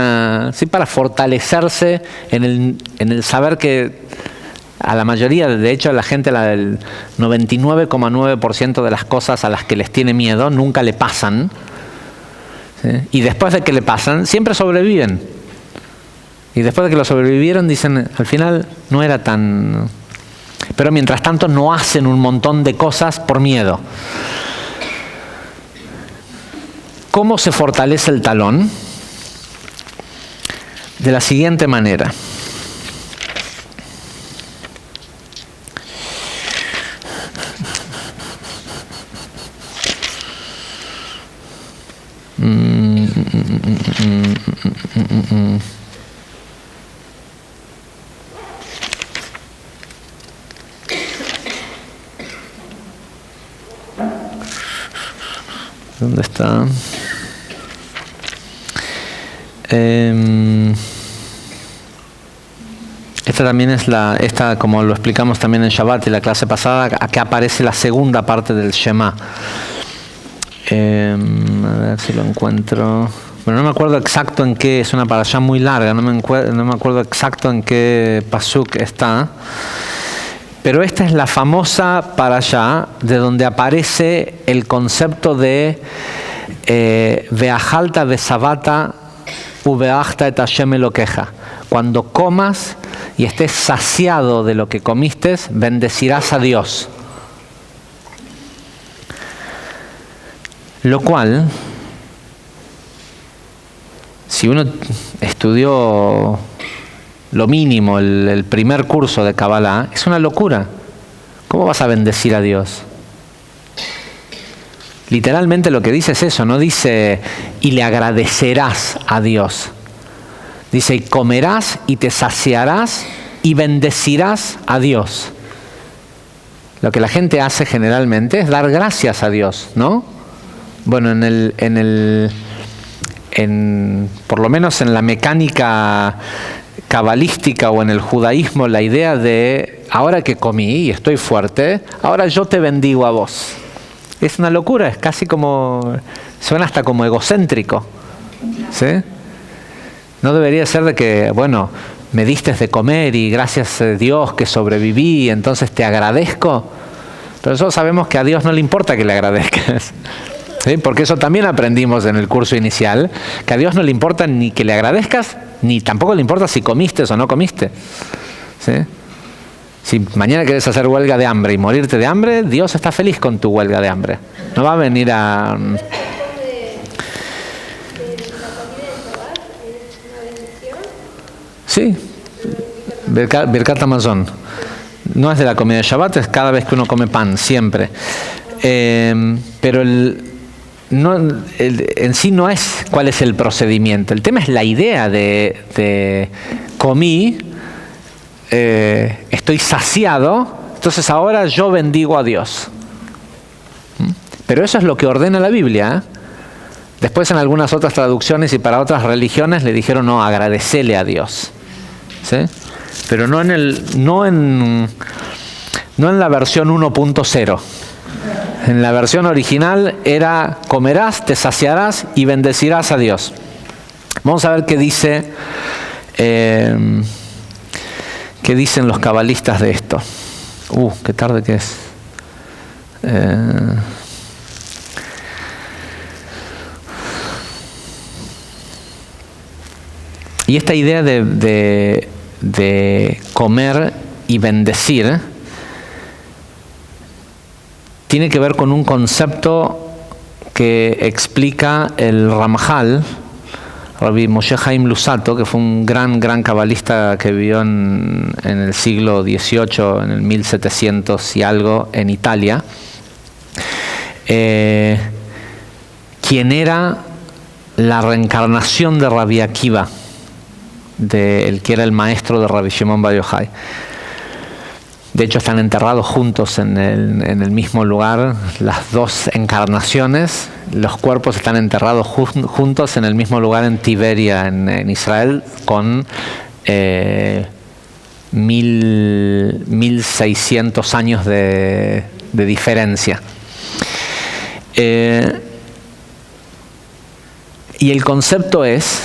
sí, para fortalecerse en el saber que a la mayoría, de hecho, la gente, el 99,9% de las cosas a las que les tiene miedo nunca le pasan. ¿Sí? Y después de que le pasan, siempre sobreviven. Y después de que lo sobrevivieron, dicen, al final no era tan... Pero mientras tanto no hacen un montón de cosas por miedo. ¿Cómo se fortalece el talón? De la siguiente manera. ¿Dónde está? Esta también es esta, como lo explicamos también en Shabbat y la clase pasada, acá aparece la segunda parte del Shema. A ver si lo encuentro. Bueno, no me acuerdo exacto en qué, es una parashá muy larga, no me acuerdo exacto en qué pasuk está. Pero esta es la famosa parashá de donde aparece el concepto de Ve'ajalta ve'sabata uve'achta et Hashem elokeja. Cuando comas y estés saciado de lo que comiste, bendecirás a Dios. Lo cual, si uno estudió lo mínimo, el primer curso de Kabbalah, es una locura. ¿Cómo vas a bendecir a Dios? Literalmente lo que dice es eso, no dice y le agradecerás a Dios. Dice y comerás y te saciarás y bendecirás a Dios. Lo que la gente hace generalmente es dar gracias a Dios, ¿no? Bueno, por lo menos en la mecánica cabalística o en el judaísmo, la idea de ahora que comí y estoy fuerte, ahora yo te bendigo a vos. Es una locura, es casi como, suena hasta como egocéntrico, ¿sí? No debería ser de que, bueno, me diste de comer y gracias a Dios que sobreviví, entonces te agradezco. Pero nosotros sabemos que a Dios no le importa que le agradezcas. ¿Sí? Porque eso también aprendimos en el curso inicial, que a Dios no le importa ni que le agradezcas, ni tampoco le importa si comiste o no comiste. ¿Sí? Si mañana quieres hacer huelga de hambre y morirte de hambre, Dios está feliz con tu huelga de hambre. No va a venir a... Sí, Birkat Hamazon. No es de la comida de Shabbat, es cada vez que uno come pan, siempre. Pero en sí no es cuál es el procedimiento. El tema es la idea de comí, estoy saciado, entonces ahora yo bendigo a Dios. Pero eso es lo que ordena la Biblia, ¿eh? Después en algunas otras traducciones y para otras religiones le dijeron no, agradecele a Dios. ¿Sí? Pero no en la versión 1.0. En la versión original era comerás, te saciarás y bendecirás a Dios. Vamos a ver qué dice, qué dicen los cabalistas de esto. Qué tarde que es. Y esta idea de comer y bendecir tiene que ver con un concepto que explica el Ramjal, Rabbi Moshe Chaim Luzzatto, que fue un gran cabalista que vivió en el siglo XVIII, en el 1700 y algo, en Italia, quien era la reencarnación de Rabbi Akiva, el que era el maestro de Rabbi Shimon Bar Yochai. De hecho, están enterrados juntos en el mismo lugar, las dos encarnaciones. Los cuerpos están enterrados juntos en el mismo lugar en Tiberia, en Israel, con 1600 años de diferencia. Y el concepto es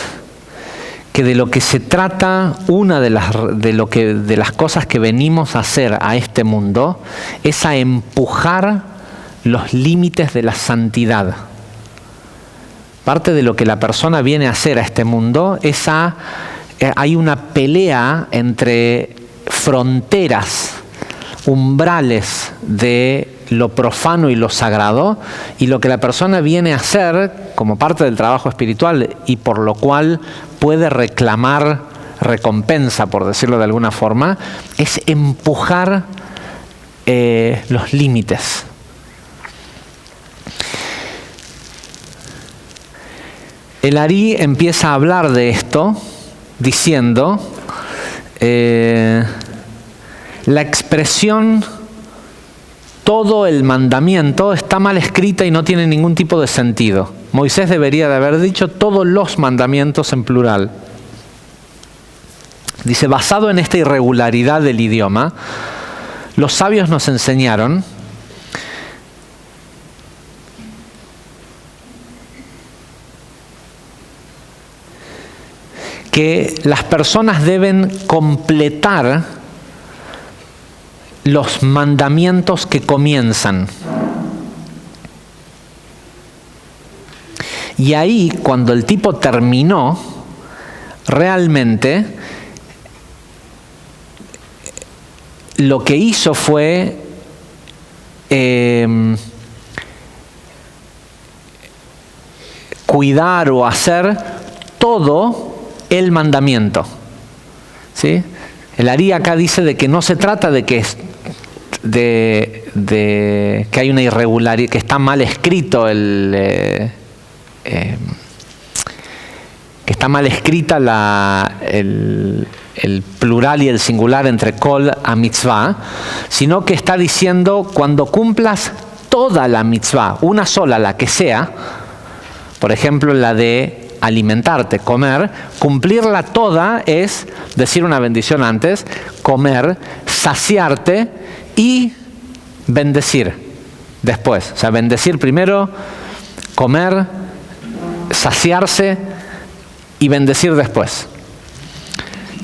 que de lo que se trata, una de las cosas que venimos a hacer a este mundo es a empujar los límites de la santidad. Parte de lo que la persona viene a hacer a este mundo es hay una pelea entre fronteras, umbrales de lo profano y lo sagrado, y lo que la persona viene a hacer como parte del trabajo espiritual y por lo cual puede reclamar recompensa, por decirlo de alguna forma, es empujar los límites. El Ari empieza a hablar de esto diciendo la expresión todo el mandamiento está mal escrita y no tiene ningún tipo de sentido. Moisés debería de haber dicho todos los mandamientos en plural. Dice, basado en esta irregularidad del idioma, los sabios nos enseñaron que las personas deben completar los mandamientos que comienzan. Y ahí, cuando el tipo terminó, realmente lo que hizo fue cuidar o hacer todo el mandamiento. ¿Sí? El Ari acá dice de que no se trata de que que hay una irregularidad, que está mal escrito que está mal escrita el plural y el singular entre kol a mitzvah, sino que está diciendo cuando cumplas toda la mitzvah, una sola, la que sea, por ejemplo la de alimentarte, comer, cumplirla toda es decir una bendición antes, comer, saciarte y bendecir después. O sea, bendecir primero, comer, saciarse y bendecir después.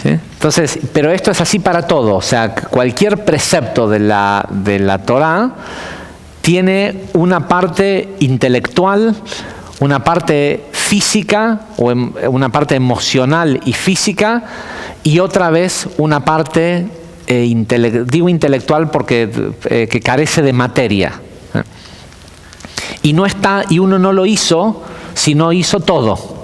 ¿Sí? Entonces, pero esto es así para todo. O sea, cualquier precepto de la Torá tiene una parte intelectual, una parte física, o una parte emocional y física, y otra vez una parte digo intelectual porque que carece de materia. Y uno no lo hizo, sino hizo todo.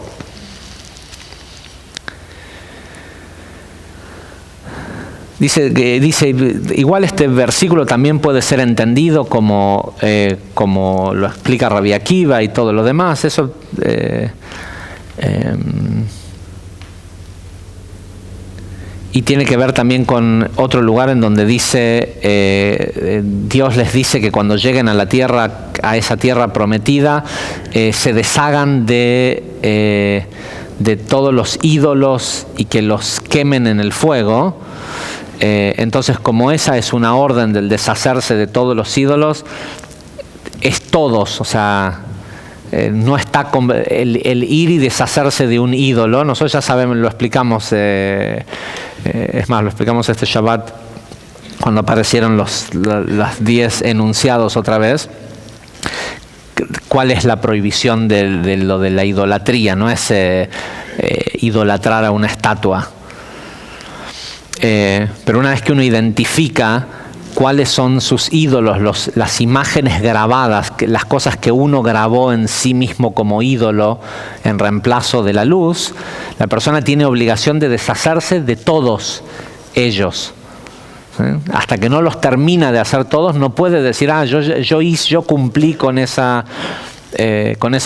Dice, igual este versículo también puede ser entendido como lo explica Rabbi Akiva y todo lo demás. Eso y tiene que ver también con otro lugar en donde dice, Dios les dice que cuando lleguen a la tierra, a esa tierra prometida, se deshagan de todos los ídolos y que los quemen en el fuego. Entonces, como esa es una orden del deshacerse de todos los ídolos, es todos, o sea, no está el ir y deshacerse de un ídolo. Nosotros ya sabemos, lo explicamos, es más, lo explicamos este Shabbat cuando aparecieron los 10 enunciados otra vez. ¿Cuál es la prohibición de lo de la idolatría? No es idolatrar a una estatua. Pero una vez que uno identifica cuáles son sus ídolos, las imágenes grabadas, las cosas que uno grabó en sí mismo como ídolo en reemplazo de la luz, la persona tiene obligación de deshacerse de todos ellos. ¿Sí? Hasta que no los termina de hacer todos, no puede decir, yo cumplí con ese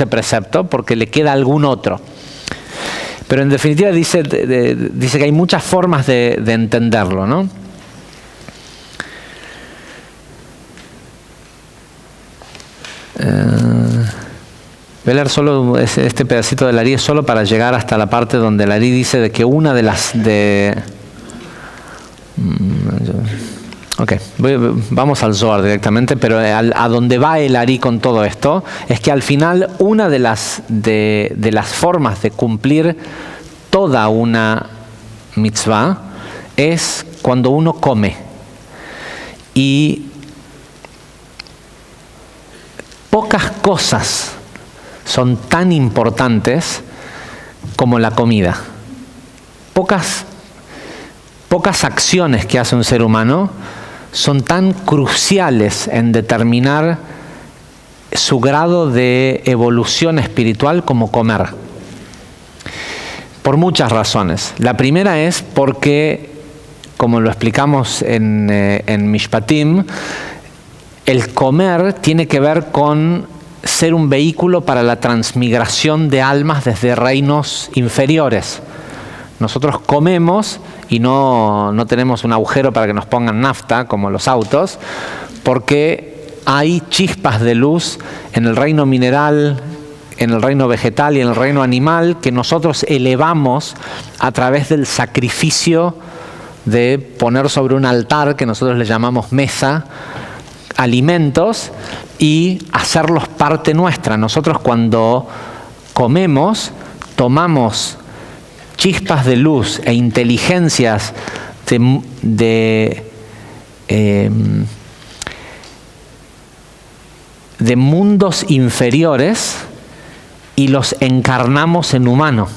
precepto, porque le queda algún otro. Pero en definitiva dice que hay muchas formas de entenderlo, ¿no? Voy a leer solo este pedacito del Ari, solo para llegar hasta la parte donde el Ari dice de que una de las vamos al Zohar directamente, pero a donde va el Ari con todo esto es que al final una de las formas de cumplir toda una mitzvah es cuando uno come. Y pocas cosas son tan importantes como la comida. Pocas acciones que hace un ser humano son tan cruciales en determinar su grado de evolución espiritual como comer. Por muchas razones. La primera es porque, como lo explicamos en Mishpatim, el comer tiene que ver con ser un vehículo para la transmigración de almas desde reinos inferiores. Nosotros comemos y no tenemos un agujero para que nos pongan nafta, como los autos, porque hay chispas de luz en el reino mineral, en el reino vegetal y en el reino animal que nosotros elevamos a través del sacrificio de poner sobre un altar, que nosotros le llamamos mesa, alimentos y hacerlos parte nuestra. Nosotros cuando comemos, tomamos chispas de luz e inteligencias de mundos inferiores y los encarnamos en humano.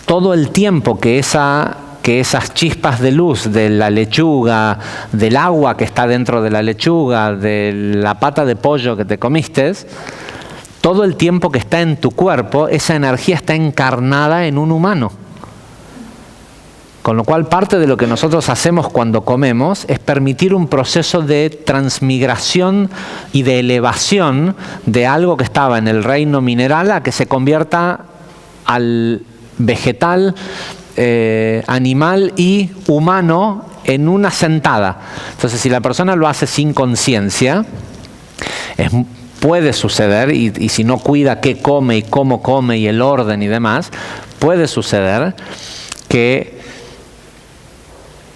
Todo el tiempo que esas chispas de luz de la lechuga, del agua que está dentro de la lechuga, de la pata de pollo que te comiste, todo el tiempo que está en tu cuerpo, esa energía está encarnada en un humano. Con lo cual, parte de lo que nosotros hacemos cuando comemos es permitir un proceso de transmigración y de elevación de algo que estaba en el reino mineral a que se convierta al vegetal, animal y humano en una sentada. Entonces, si la persona lo hace sin conciencia, puede suceder, y si no cuida qué come y cómo come y el orden y demás, puede suceder que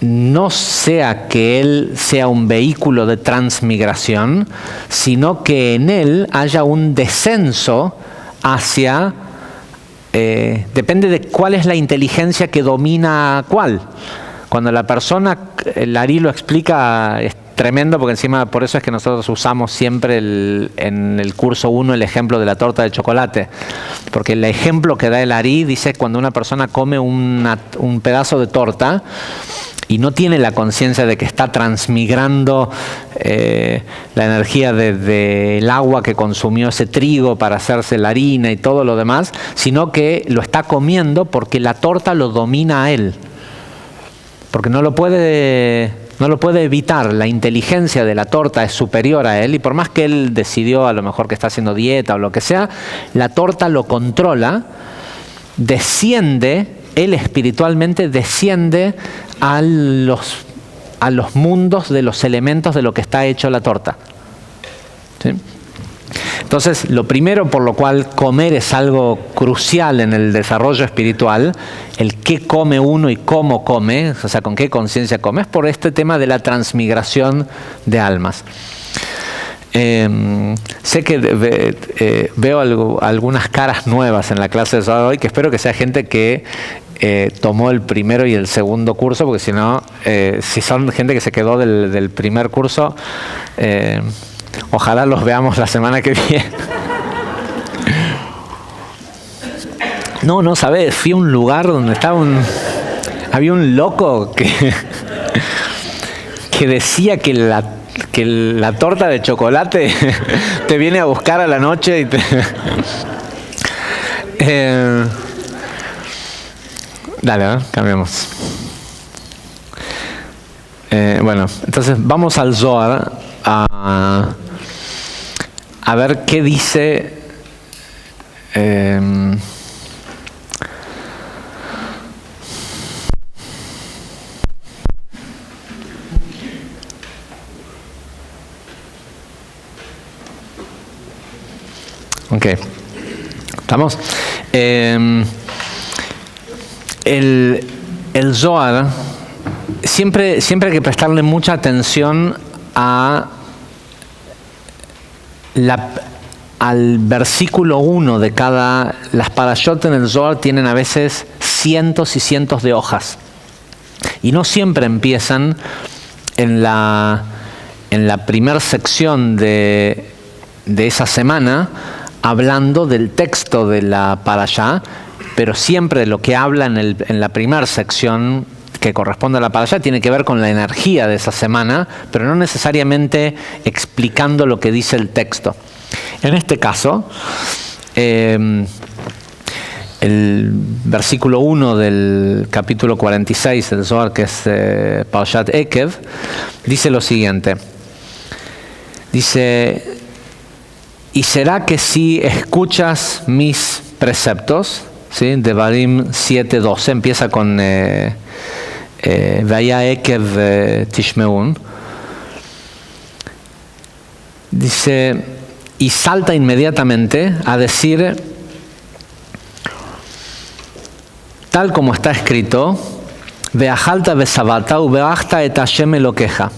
no sea que él sea un vehículo de transmigración, sino que en él haya un descenso hacia... depende de cuál es la inteligencia que domina cuál. Cuando la persona, Larry lo explica, es tremendo, porque encima por eso es que nosotros usamos siempre en el curso 1 el ejemplo de la torta de chocolate. Porque el ejemplo que da el Larry dice cuando una persona come un pedazo de torta y no tiene la conciencia de que está transmigrando la energía del agua que consumió ese trigo para hacerse la harina y todo lo demás, sino que lo está comiendo porque la torta lo domina a él. Porque no lo puede evitar, la inteligencia de la torta es superior a él, y por más que él decidió a lo mejor que está haciendo dieta o lo que sea, la torta lo controla, desciende, él espiritualmente desciende a los mundos de los elementos de lo que está hecho la torta. ¿Sí? Entonces, lo primero por lo cual comer es algo crucial en el desarrollo espiritual, el qué come uno y cómo come, o sea, con qué conciencia come, es por este tema de la transmigración de almas. Sé que veo algunas caras nuevas en la clase de hoy, que espero que sea gente que tomó el primero y el segundo curso, porque si no, si son gente que se quedó del primer curso, ojalá los veamos la semana que viene. No, ¿sabes? Fui a un lugar donde había un loco que decía que la torta de chocolate te viene a buscar a la noche y dale, cambiemos. Bueno, entonces vamos al Zohar a ver qué dice ok, ¿estamos? El Zohar siempre hay que prestarle mucha atención al versículo 1 de cada... Las parashot en el Zohar tienen a veces cientos y cientos de hojas. Y no siempre empiezan en la primera sección de esa semana hablando del texto de la parashá, pero siempre lo que habla en la primera sección que corresponde a la parashá tiene que ver con la energía de esa semana, pero no necesariamente explicando lo que dice el texto. En este caso, el versículo 1 del capítulo 46 del Zohar, que es Parashat Ekev, dice lo siguiente. Dice: y será que si escuchas mis preceptos, ¿sí? Devarim 7:12, empieza con Vaya Ekev Tishmeun. Dice, y salta inmediatamente a decir, tal como está escrito, Ve'achalta ve'sabata ubeachta et Hashem elokeja.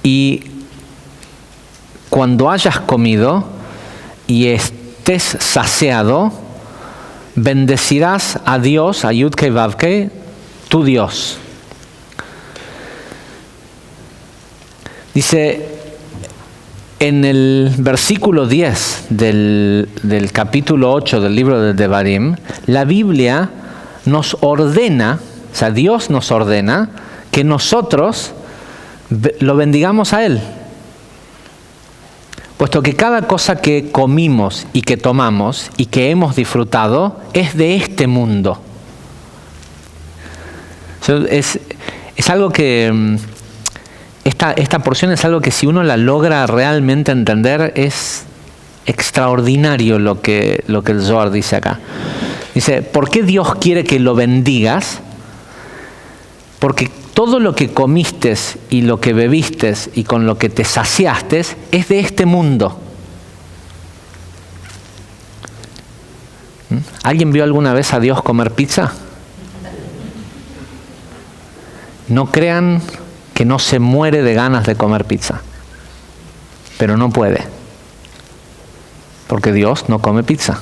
Y cuando hayas comido y estés saciado, bendecirás a Dios, a Yud-Kei Vav-Kei, tu Dios. Dice, en el versículo 10 del capítulo 8 del libro de Devarim, la Biblia nos ordena, o sea, Dios nos ordena que nosotros lo bendigamos a Él. Puesto que cada cosa que comimos y que tomamos y que hemos disfrutado es de este mundo. Es algo que, esta porción es algo que si uno la logra realmente entender, es extraordinario lo que el Zohar dice acá. Dice, ¿por qué Dios quiere que lo bendigas? Porque todo lo que comiste y lo que bebiste y con lo que te saciaste es de este mundo. ¿Alguien vio alguna vez a Dios comer pizza? No crean que no se muere de ganas de comer pizza, pero no puede, porque Dios no come pizza.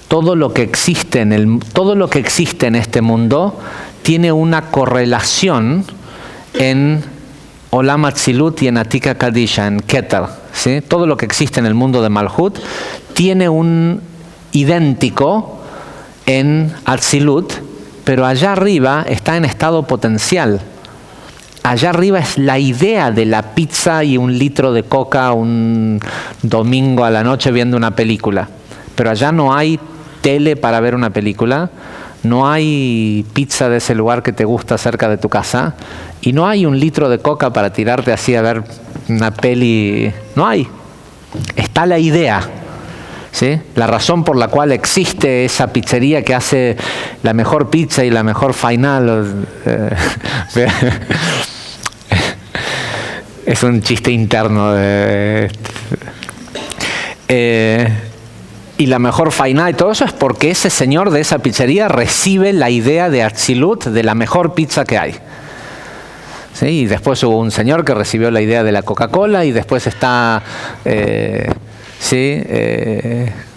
Todo lo que existe en este mundo tiene una correlación en Olam Atzilut y en Atika Kadisha, en Keter, ¿sí? Todo lo que existe en el mundo de Malhut tiene un idéntico en Atzilut, pero allá arriba está en estado potencial. Allá arriba es la idea de la pizza y un litro de coca un domingo a la noche viendo una película. Pero allá no hay tele para ver una película, no hay pizza de ese lugar que te gusta cerca de tu casa, y no hay un litro de coca para tirarte así a ver una peli. No hay. Está la idea, ¿sí? La razón por la cual existe esa pizzería que hace la mejor pizza y la mejor final. Es un chiste interno. Y la mejor fainá y todo eso es porque ese señor de esa pizzería recibe la idea de Atzilut, de la mejor pizza que hay. ¿Sí? Y después hubo un señor que recibió la idea de la Coca-Cola, y después está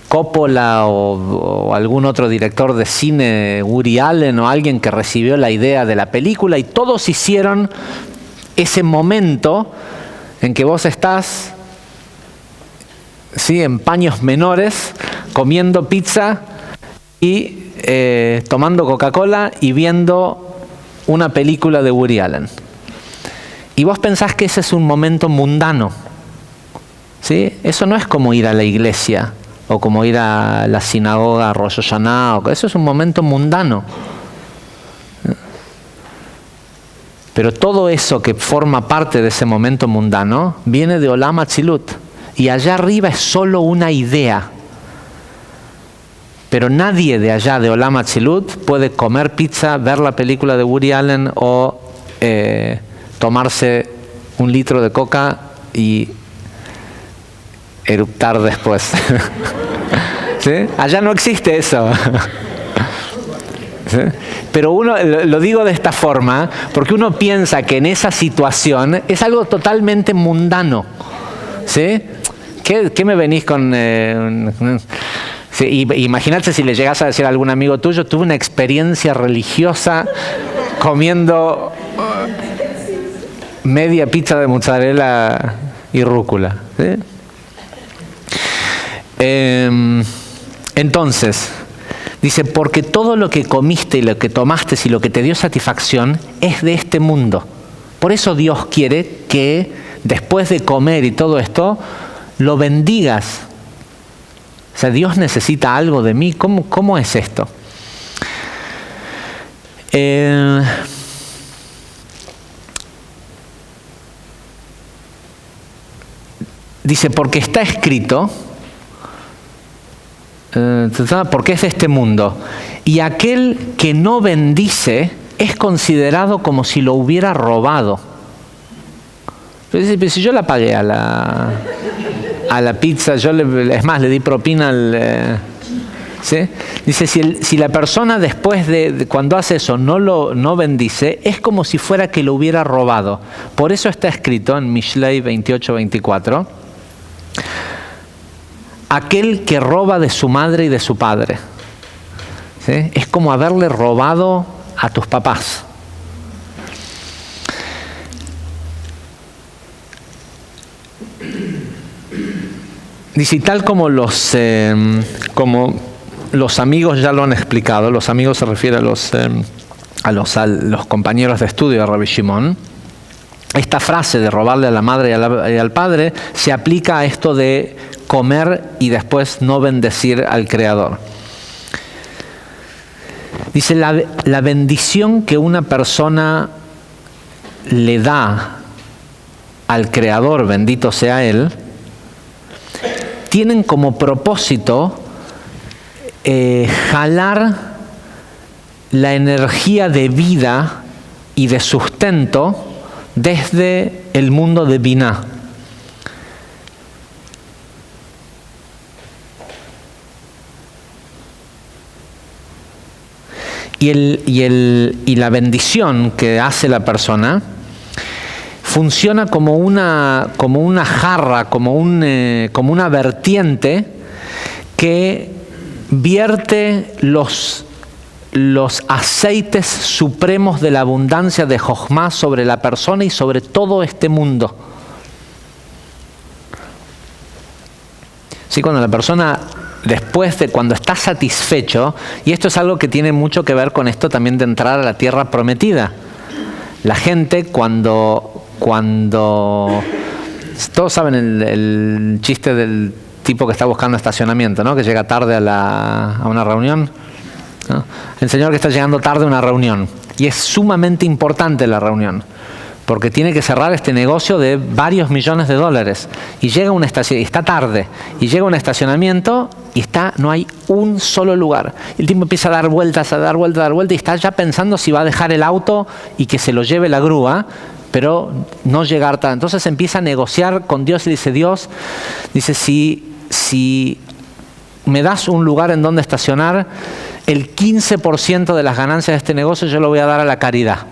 Coppola o algún otro director de cine, Woody Allen o alguien que recibió la idea de la película, y todos hicieron ese momento en que vos estás, ¿sí?, en paños menores, comiendo pizza y tomando Coca-Cola y viendo una película de Woody Allen. Y vos pensás que ese es un momento mundano, ¿sí? Eso no es como ir a la iglesia o como ir a la sinagoga, a Rosh Hashanah. Eso es un momento mundano. Pero todo eso que forma parte de ese momento mundano viene de Olam Atzilut. Y allá arriba es solo una idea. Pero nadie de allá de Olam Atzilut puede comer pizza, ver la película de Woody Allen o tomarse un litro de coca y eructar después. ¿Sí? Allá no existe eso. ¿Sí? Pero uno, lo digo de esta forma, porque uno piensa que en esa situación es algo totalmente mundano. ¿Sí? ¿Qué me venís con Sí, imagínate si le llegas a decir a algún amigo tuyo, tuve una experiencia religiosa comiendo media pizza de mozzarella y rúcula. ¿Sí? Entonces, dice, porque todo lo que comiste y lo que tomaste y lo que te dio satisfacción es de este mundo. Por eso Dios quiere que después de comer y todo esto, lo bendigas. O sea, Dios necesita algo de mí. ¿Cómo es esto? Dice, porque está escrito, porque es de este mundo, y aquel que no bendice es considerado como si lo hubiera robado. Entonces, pero si yo la pagué a la pizza, es más, le di propina al... ¿sí? Dice, si la persona después de cuando hace eso no bendice, es como si fuera que lo hubiera robado. Por eso está escrito en Mishlei 28:24, aquel que roba de su madre y de su padre. ¿Sí? Es como haberle robado a tus papás. Dice, y tal como los amigos ya lo han explicado, los amigos se refiere a los compañeros de estudio de Rabbi Shimon, esta frase de robarle a la madre y al padre se aplica a esto de comer y después no bendecir al Creador. Dice, la bendición que una persona le da al Creador, bendito sea Él, tienen como propósito jalar la energía de vida y de sustento desde el mundo de Binah. Y la bendición que hace la persona funciona como una jarra, como una vertiente que vierte los aceites supremos de la abundancia de Jochma sobre la persona y sobre todo este mundo. Sí, cuando la persona, cuando está satisfecho, y esto es algo que tiene mucho que ver con esto también de entrar a la tierra prometida. La gente cuando todos saben el chiste del tipo que está buscando estacionamiento, ¿no? Que llega tarde a una reunión, ¿no? El señor que está llegando tarde a una reunión, y es sumamente importante la reunión, porque tiene que cerrar este negocio de varios millones de dólares, y llega está tarde, y llega a un estacionamiento y no hay un solo lugar. El tipo empieza a dar vueltas, y está ya pensando si va a dejar el auto y que se lo lleve la grúa, pero no llegar tarde. Entonces empieza a negociar con Dios y le dice, Dios, dice, si me das un lugar en donde estacionar, el 15% de las ganancias de este negocio yo lo voy a dar a la caridad.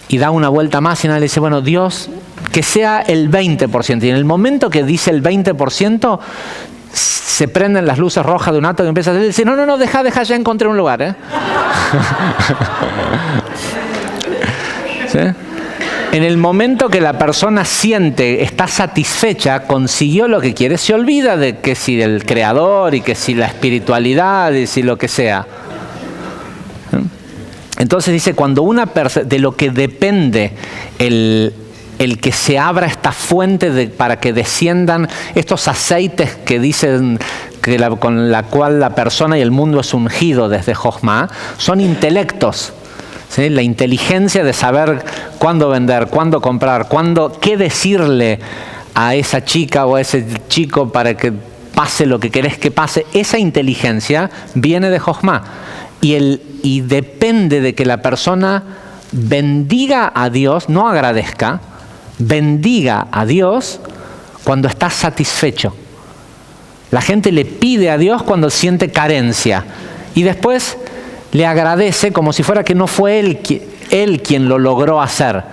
Y da una vuelta más y le dice, bueno, Dios, que sea el 20%. Y en el momento que dice el 20%, se prenden las luces rojas de un auto que empieza a decir, no, deja, ya encontré un lugar. ¿Sí? En el momento que la persona está satisfecha, consiguió lo que quiere, se olvida de que si del Creador y que si la espiritualidad y si lo que sea. Entonces dice, cuando de lo que depende el que se abra esta fuente para que desciendan estos aceites que dicen con la cual la persona y el mundo es ungido desde Jochma, son intelectos. ¿Sí? La inteligencia de saber cuándo vender, cuándo comprar, qué decirle a esa chica o a ese chico para que pase lo que querés que pase. Esa inteligencia viene de Jochma. Y depende de que la persona bendiga a Dios, no agradezca, bendiga a Dios cuando está satisfecho. La gente le pide a Dios cuando siente carencia y después le agradece como si fuera que no fue él quien lo logró hacer.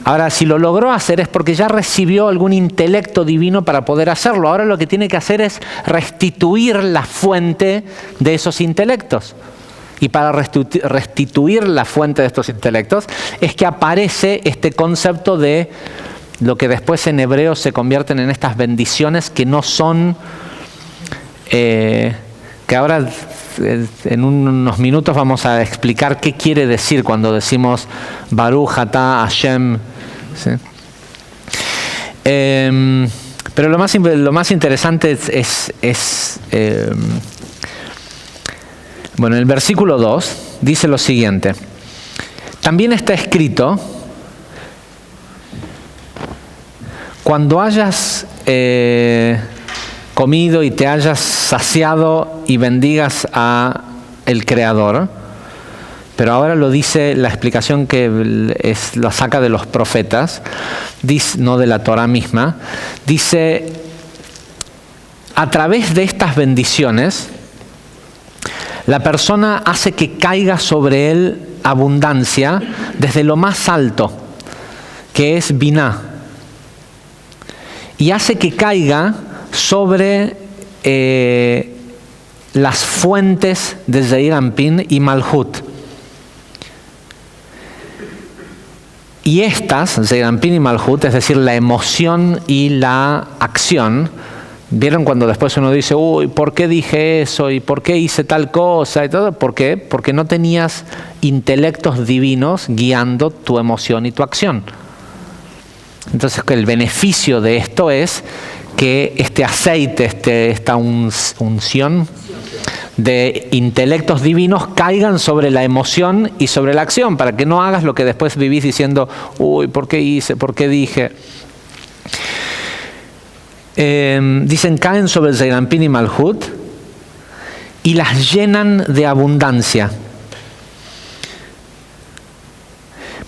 Ahora, si lo logró hacer es porque ya recibió algún intelecto divino para poder hacerlo. Ahora lo que tiene que hacer es restituir la fuente de esos intelectos. Y para restituir la fuente de estos intelectos es que aparece este concepto de lo que después en hebreo se convierten en estas bendiciones que no son, que ahora en unos minutos vamos a explicar qué quiere decir cuando decimos Baruch Atah Hashem. ¿Sí? Pero lo más interesante es bueno, el versículo 2 dice lo siguiente: también está escrito, cuando hayas comido y te hayas saciado y bendigas a el Creador. Pero ahora lo dice la explicación que la saca de los profetas, dice, no de la Torah misma. Dice, a través de estas bendiciones, la persona hace que caiga sobre él abundancia desde lo más alto, que es Biná. Y hace que caiga sobre las fuentes de Zeir Anpin y Malhut. Y estas, Zeir Anpin y Malhut, es decir, la emoción y la acción, ¿vieron cuando después uno dice, uy, ¿por qué dije eso? ¿Y por qué hice tal cosa? Y todo, ¿por qué? Porque no tenías intelectos divinos guiando tu emoción y tu acción. Entonces, el beneficio de esto es que este aceite, esta unción de intelectos divinos caigan sobre la emoción y sobre la acción, para que no hagas lo que después vivís diciendo, uy, ¿por qué hice? ¿Por qué dije? Dicen, caen sobre el Zeir Anpin y Malhut y las llenan de abundancia.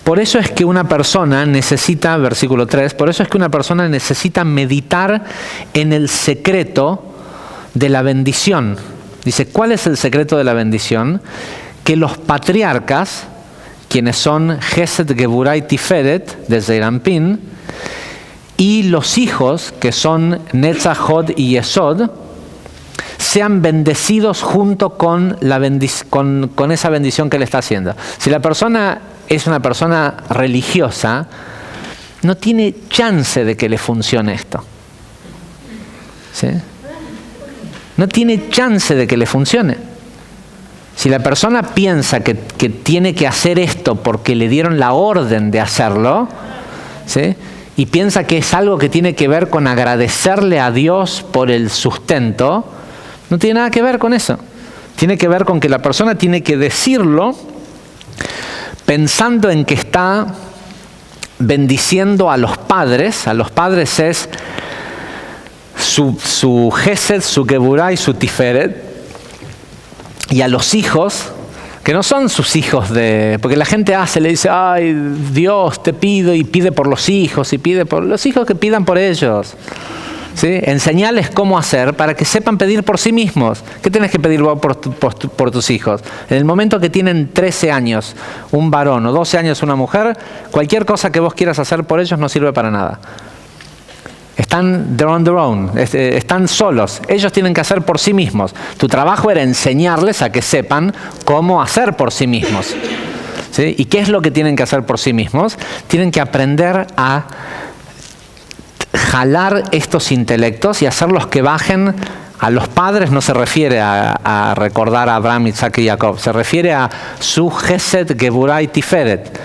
Por eso es que una persona necesita, versículo 3, por eso es que una persona necesita meditar en el secreto de la bendición. Dice, ¿cuál es el secreto de la bendición? Que los patriarcas, quienes son Gesed, Geburah y Tiferet, de Zeir Anpin, y los hijos, que son Netzach, Hod y Yesod, sean bendecidos junto con esa bendición que le está haciendo. Si la persona es una persona religiosa, no tiene chance de que le funcione esto. ¿Sí? No tiene chance de que le funcione. Si la persona piensa que tiene que hacer esto porque le dieron la orden de hacerlo, ¿sí? Y piensa que es algo que tiene que ver con agradecerle a Dios por el sustento, no tiene nada que ver con eso. Tiene que ver con que la persona tiene que decirlo pensando en que está bendiciendo a los padres. A los padres es su Gesed, su Geburah y su Tiferet, y a los hijos, que no son sus hijos porque la gente le dice, ay, Dios, te pido, y pide por los hijos, y pide por los hijos, que pidan por ellos. ¿Sí? Enseñarles cómo hacer para que sepan pedir por sí mismos. ¿Qué tenés que pedir vos por tus hijos? En el momento que tienen 13 años un varón o 12 años una mujer, cualquier cosa que vos quieras hacer por ellos no sirve para nada. Están on their own, están solos. Ellos tienen que hacer por sí mismos. Tu trabajo era enseñarles a que sepan cómo hacer por sí mismos. ¿Sí? ¿Y qué es lo que tienen que hacer por sí mismos? Tienen que aprender a jalar estos intelectos y hacerlos que bajen. A los padres no se refiere a recordar a Abraham, Isaac y Jacob, se refiere a su Gesed, Geburah y Tiferet.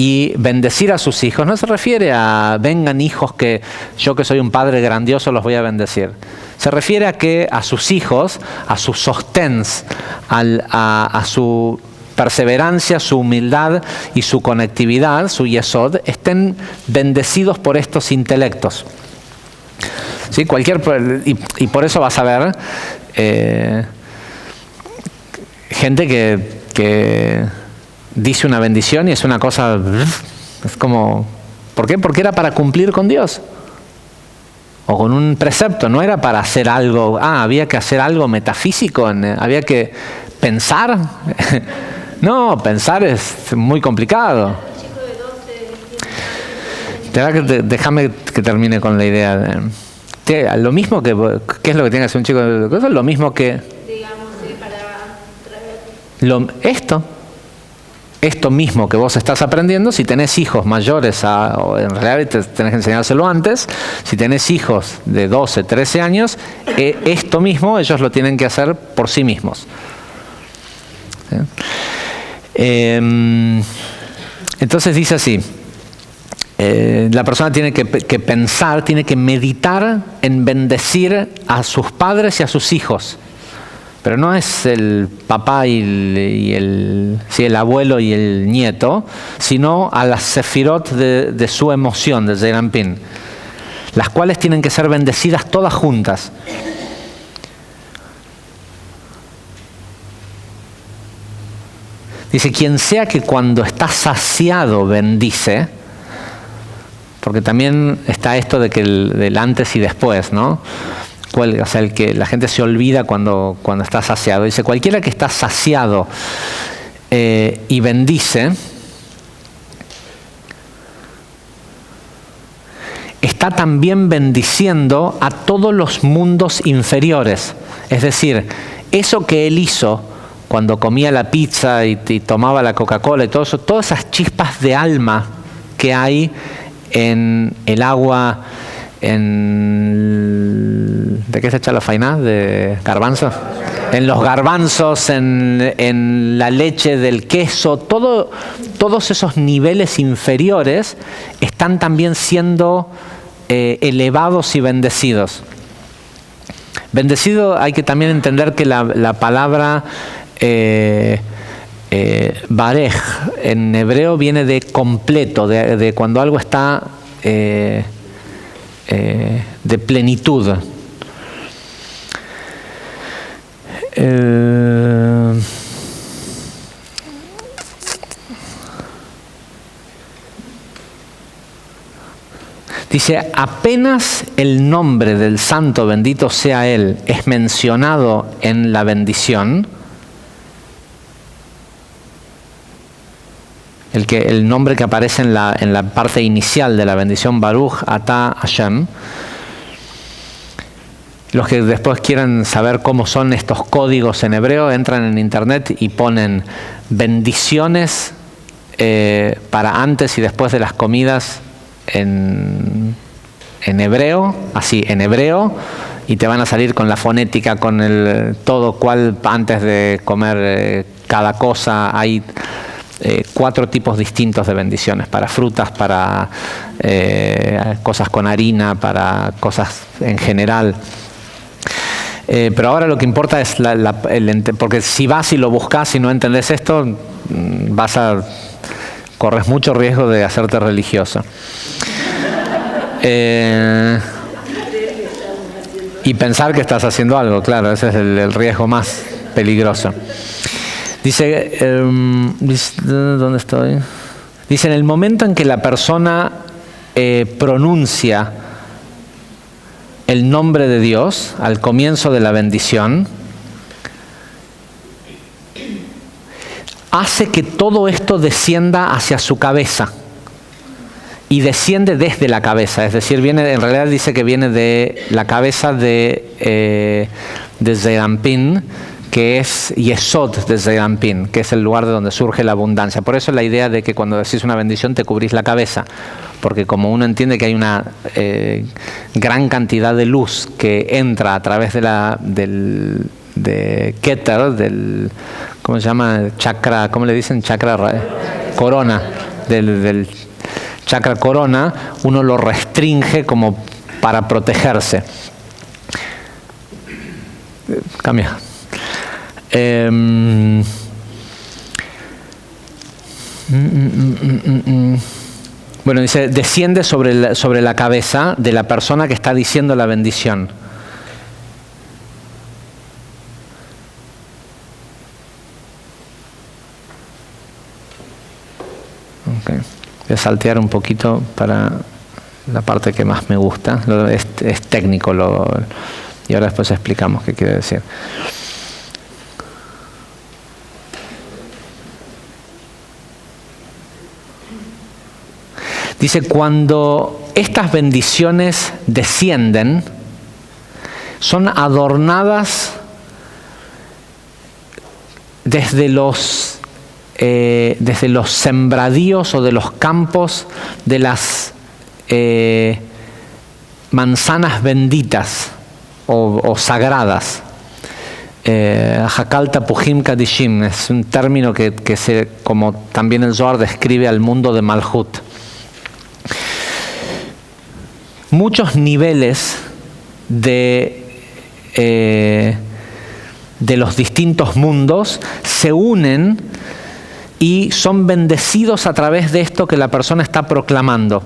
Y bendecir a sus hijos no se refiere a vengan hijos que yo, que soy un padre grandioso, los voy a bendecir. Se refiere a que a sus hijos, a sus sostens, a su perseverancia, su humildad y su conectividad, su yesod, estén bendecidos por estos intelectos. ¿Sí? Y por eso vas a ver gente que dice una bendición y es una cosa, es como, ¿por qué? Porque era para cumplir con Dios. O con un precepto, no era para hacer algo, había que hacer algo metafísico, había que pensar. No, pensar es muy complicado. Déjame que termine con la idea. Lo mismo que... ¿Qué es lo que tiene que hacer un chico de cosas? Lo mismo que... Digamos, para traer... Esto mismo que vos estás aprendiendo, si tenés hijos mayores, o en realidad tenés que enseñárselo antes, si tenés hijos de 12, 13 años, esto mismo ellos lo tienen que hacer por sí mismos. ¿Sí? Entonces dice así, la persona tiene que pensar, tiene que meditar en bendecir a sus padres y a sus hijos. Pero no es el papá y el abuelo y el nieto, sino a las sefirot de su emoción, de Zeir Anpin, las cuales tienen que ser bendecidas todas juntas. Dice, quien sea que cuando está saciado bendice, porque también está esto de que del antes y después, ¿no? O sea, el que la gente se olvida cuando está saciado. Dice, cualquiera que está saciado y bendice, está también bendiciendo a todos los mundos inferiores. Es decir, eso que él hizo cuando comía la pizza y tomaba la Coca-Cola y todo eso, todas esas chispas de alma que hay en el agua, ¿de qué se echa la fainá? ¿De garbanzos? En los garbanzos, en la leche del queso, todos esos niveles inferiores están también siendo elevados y bendecidos. Bendecido hay que también entender que la palabra barej en hebreo viene de completo, de cuando algo está de plenitud. Dice, apenas el nombre del santo, bendito sea él, es mencionado en la bendición, el nombre que aparece en la parte inicial de la bendición, Baruch Atah Hashem. Los que después quieran saber cómo son estos códigos en hebreo, entran en internet y ponen bendiciones para antes y después de las comidas en hebreo, así, en hebreo, y te van a salir con la fonética, con todo cual antes de comer cada cosa. Hay 4 tipos distintos de bendiciones, para frutas, para cosas con harina, para cosas en general. Pero ahora lo que importa es porque si vas y lo buscas y no entendés esto, corres mucho riesgo de hacerte religioso. Y pensar que estás haciendo algo, claro, ese es el riesgo más peligroso. Dice, ¿dónde estoy? Dice, en el momento en que la persona pronuncia el nombre de Dios al comienzo de la bendición, hace que todo esto descienda hacia su cabeza. Y desciende desde la cabeza, es decir, en realidad dice que viene de la cabeza de Zeir Anpin, que es Yesod de Zeir Anpin, que es el lugar de donde surge la abundancia. Por eso es la idea de que cuando decís una bendición te cubrís la cabeza, porque como uno entiende que hay una gran cantidad de luz que entra a través de Keter, ¿cómo se llama? Chakra, ¿cómo le dicen? Chakra corona, del chakra corona, uno lo restringe como para protegerse. Cambia. Bueno, dice, desciende sobre la cabeza de la persona que está diciendo la bendición. Okay. Voy a saltear un poquito para la parte que más me gusta. Es técnico y ahora después explicamos qué quiere decir. Dice, cuando estas bendiciones descienden, son adornadas desde los sembradíos o de los campos de las manzanas benditas o sagradas. Hakal Tapuhim Kadishim es un término que como también el Zohar describe al mundo de Malhut. Muchos niveles de los distintos mundos se unen y son bendecidos a través de esto que la persona está proclamando.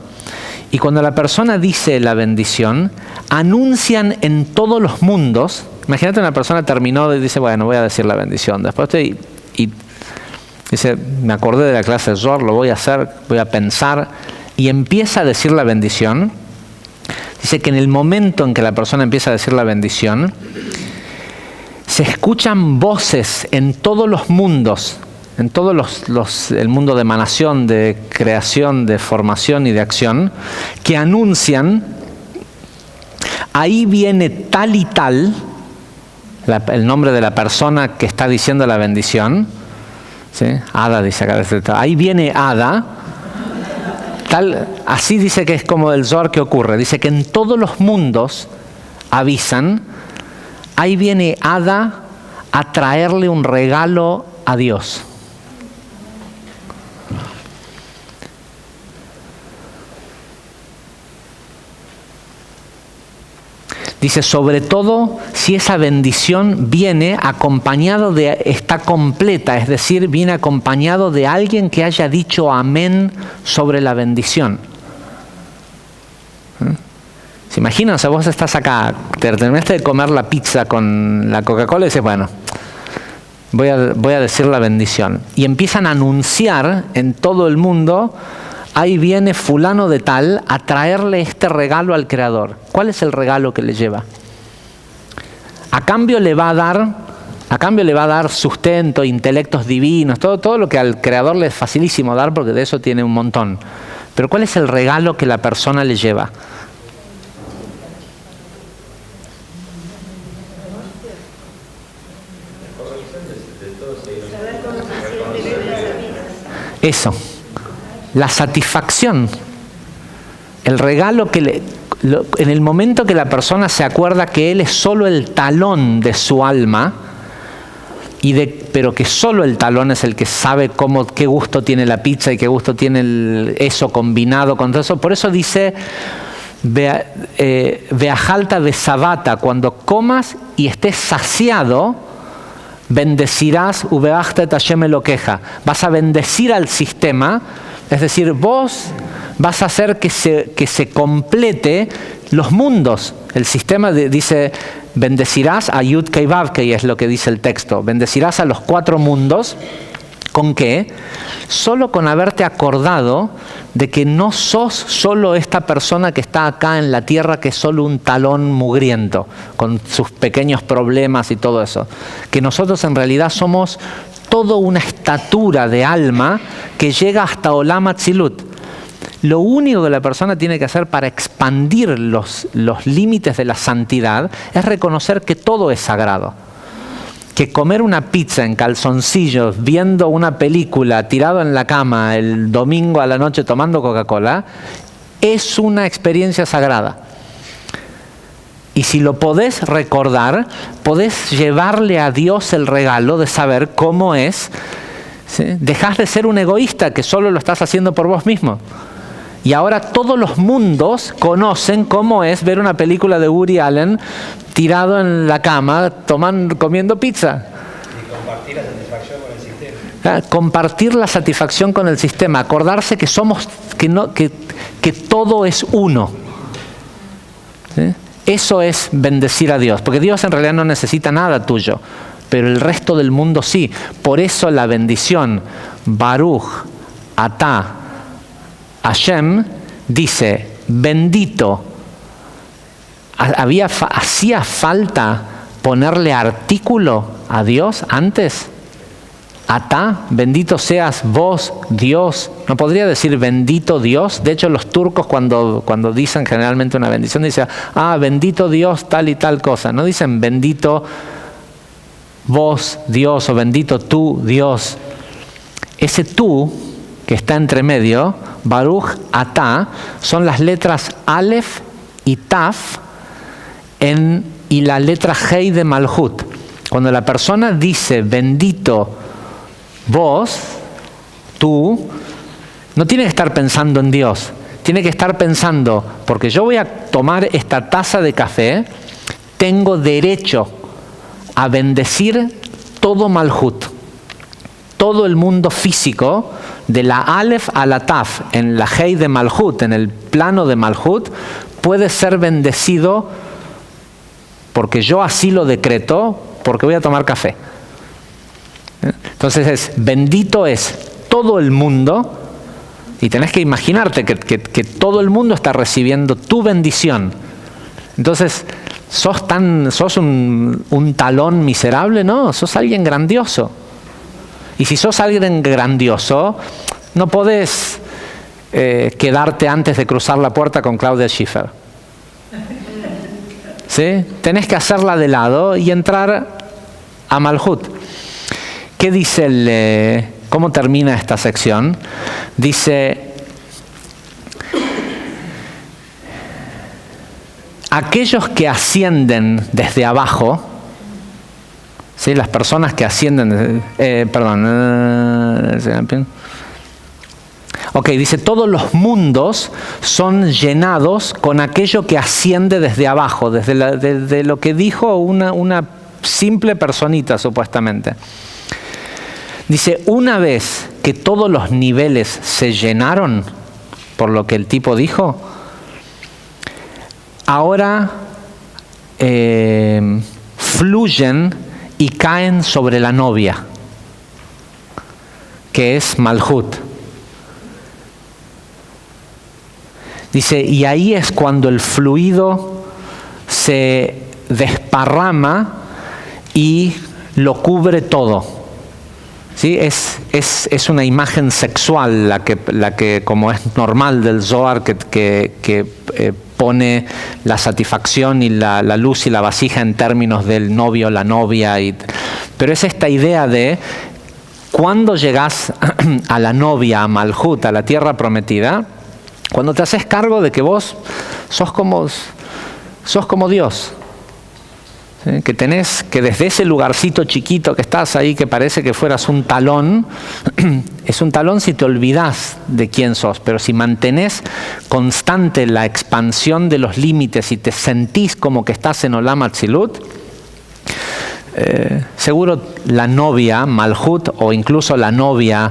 Y cuando la persona dice la bendición, anuncian en todos los mundos. Imagínate, una persona terminó y dice, bueno, voy a decir la bendición. Después y dice, me acordé de la clase de Zohar, lo voy a hacer, voy a pensar, y empieza a decir la bendición. Dice que en el momento en que la persona empieza a decir la bendición, se escuchan voces en todos los mundos, en todos el mundo de emanación, de creación, de formación y de acción, que anuncian, ahí viene tal y tal, el nombre de la persona que está diciendo la bendición, ¿sí? Ada dice acá, ahí viene Ada, tal, así dice que es como el Zohar que ocurre, dice que en todos los mundos avisan, ahí viene Ada a traerle un regalo a Dios. Dice, sobre todo si esa bendición viene acompañado está completa, es decir, viene acompañado de alguien que haya dicho amén sobre la bendición. ¿Se imaginan? O sea, vos estás acá, terminaste de comer la pizza con la Coca-Cola y dices, bueno, voy a decir la bendición. Y empiezan a anunciar en todo el mundo, ahí viene fulano de tal a traerle este regalo al Creador. ¿Cuál es el regalo que le lleva? A cambio le va a dar sustento, intelectos divinos, todo lo que al Creador le es facilísimo dar, porque de eso tiene un montón. Pero ¿cuál es el regalo que la persona le lleva? Eso. La satisfacción, el regalo en el momento que la persona se acuerda que él es solo el talón de su alma, pero que solo el talón es el que sabe qué gusto tiene la pizza y qué gusto tiene eso combinado con todo eso. Por eso dice, Veajalta besabata, cuando comas y estés saciado, bendecirás, ubeachta et Hashem elokeja. Vas a bendecir al sistema. Es decir, vos vas a hacer que se complete los mundos. El sistema dice, bendecirás a Yud Kei Vav Kei, es lo que dice el texto. Bendecirás a los 4 mundos. ¿Con qué? Solo con haberte acordado de que no sos solo esta persona que está acá en la tierra, que es solo un talón mugriento, con sus pequeños problemas y todo eso. Que nosotros en realidad somos toda una estatura de alma que llega hasta Olam Atzilut. Lo único que la persona tiene que hacer para expandir los límites de la santidad es reconocer que todo es sagrado. Que comer una pizza en calzoncillos, viendo una película, tirado en la cama el domingo a la noche tomando Coca-Cola, es una experiencia sagrada. Y si lo podés recordar, podés llevarle a Dios el regalo de saber cómo es. ¿Sí? Dejás de ser un egoísta que solo lo estás haciendo por vos mismo. Y ahora todos los mundos conocen cómo es ver una película de Woody Allen tirado en la cama, comiendo pizza. Y compartir la satisfacción con el sistema. Compartir la satisfacción con el sistema. Acordarse que todo es uno. ¿Sí? Eso es bendecir a Dios, porque Dios en realidad no necesita nada tuyo, pero el resto del mundo sí. Por eso la bendición, Baruch Atá Hashem, dice, bendito. ¿Hacía falta ponerle artículo a Dios antes? Atá, bendito seas vos, Dios. No podría decir bendito Dios. De hecho, los turcos cuando dicen generalmente una bendición, dicen, bendito Dios tal y tal cosa. No dicen bendito vos, Dios, o bendito tú, Dios. Ese tú que está entre medio, Baruch Atá, son las letras Aleph y Taf y la letra Hei de Malhut. Cuando la persona dice bendito vos, tú, no tiene que estar pensando en Dios, tiene que estar pensando, porque yo voy a tomar esta taza de café, tengo derecho a bendecir todo Malhut, todo el mundo físico, de la Aleph a la Taf, en la Hei de Malhut, en el plano de Malhut, puede ser bendecido porque yo así lo decreto, porque voy a tomar café. Entonces bendito es todo el mundo, y tenés que imaginarte que todo el mundo está recibiendo tu bendición. Entonces, ¿sos un talón miserable? No, sos alguien grandioso. Y si sos alguien grandioso, no podés quedarte antes de cruzar la puerta con Claudia Schiffer. ¿Sí? Tenés que hacerla de lado y entrar a Malhut. ¿Qué dice cómo termina esta sección? Dice, aquellos que ascienden desde abajo, ¿sí? Las personas que ascienden, dice, todos los mundos son llenados con aquello que asciende desde abajo, desde lo que dijo una simple personita supuestamente. Dice, una vez que todos los niveles se llenaron por lo que el tipo dijo, ahora fluyen y caen sobre la novia, que es Malhut. Dice, y ahí es cuando el fluido se desparrama y lo cubre todo. ¿Sí? Es una imagen sexual la que como es normal del Zohar, que pone la satisfacción y la luz y la vasija en términos del novio, la novia. Pero es esta idea de cuando llegas a la novia, a Malhut, a la tierra prometida, cuando te haces cargo de que vos sos como Dios. ¿Sí? Que desde ese lugarcito chiquito que estás ahí, que parece que fueras un talón, es un talón si te olvidás de quién sos, pero si mantenés constante la expansión de los límites y te sentís como que estás en Olam Atzilut, seguro la novia, Malhut, o incluso la novia,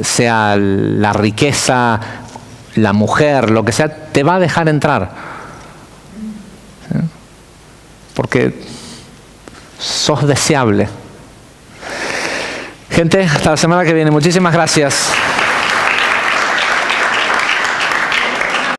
sea la riqueza, la mujer, lo que sea, te va a dejar entrar. ¿Sí? Porque sos deseable. Gente, hasta la semana que viene. Muchísimas gracias.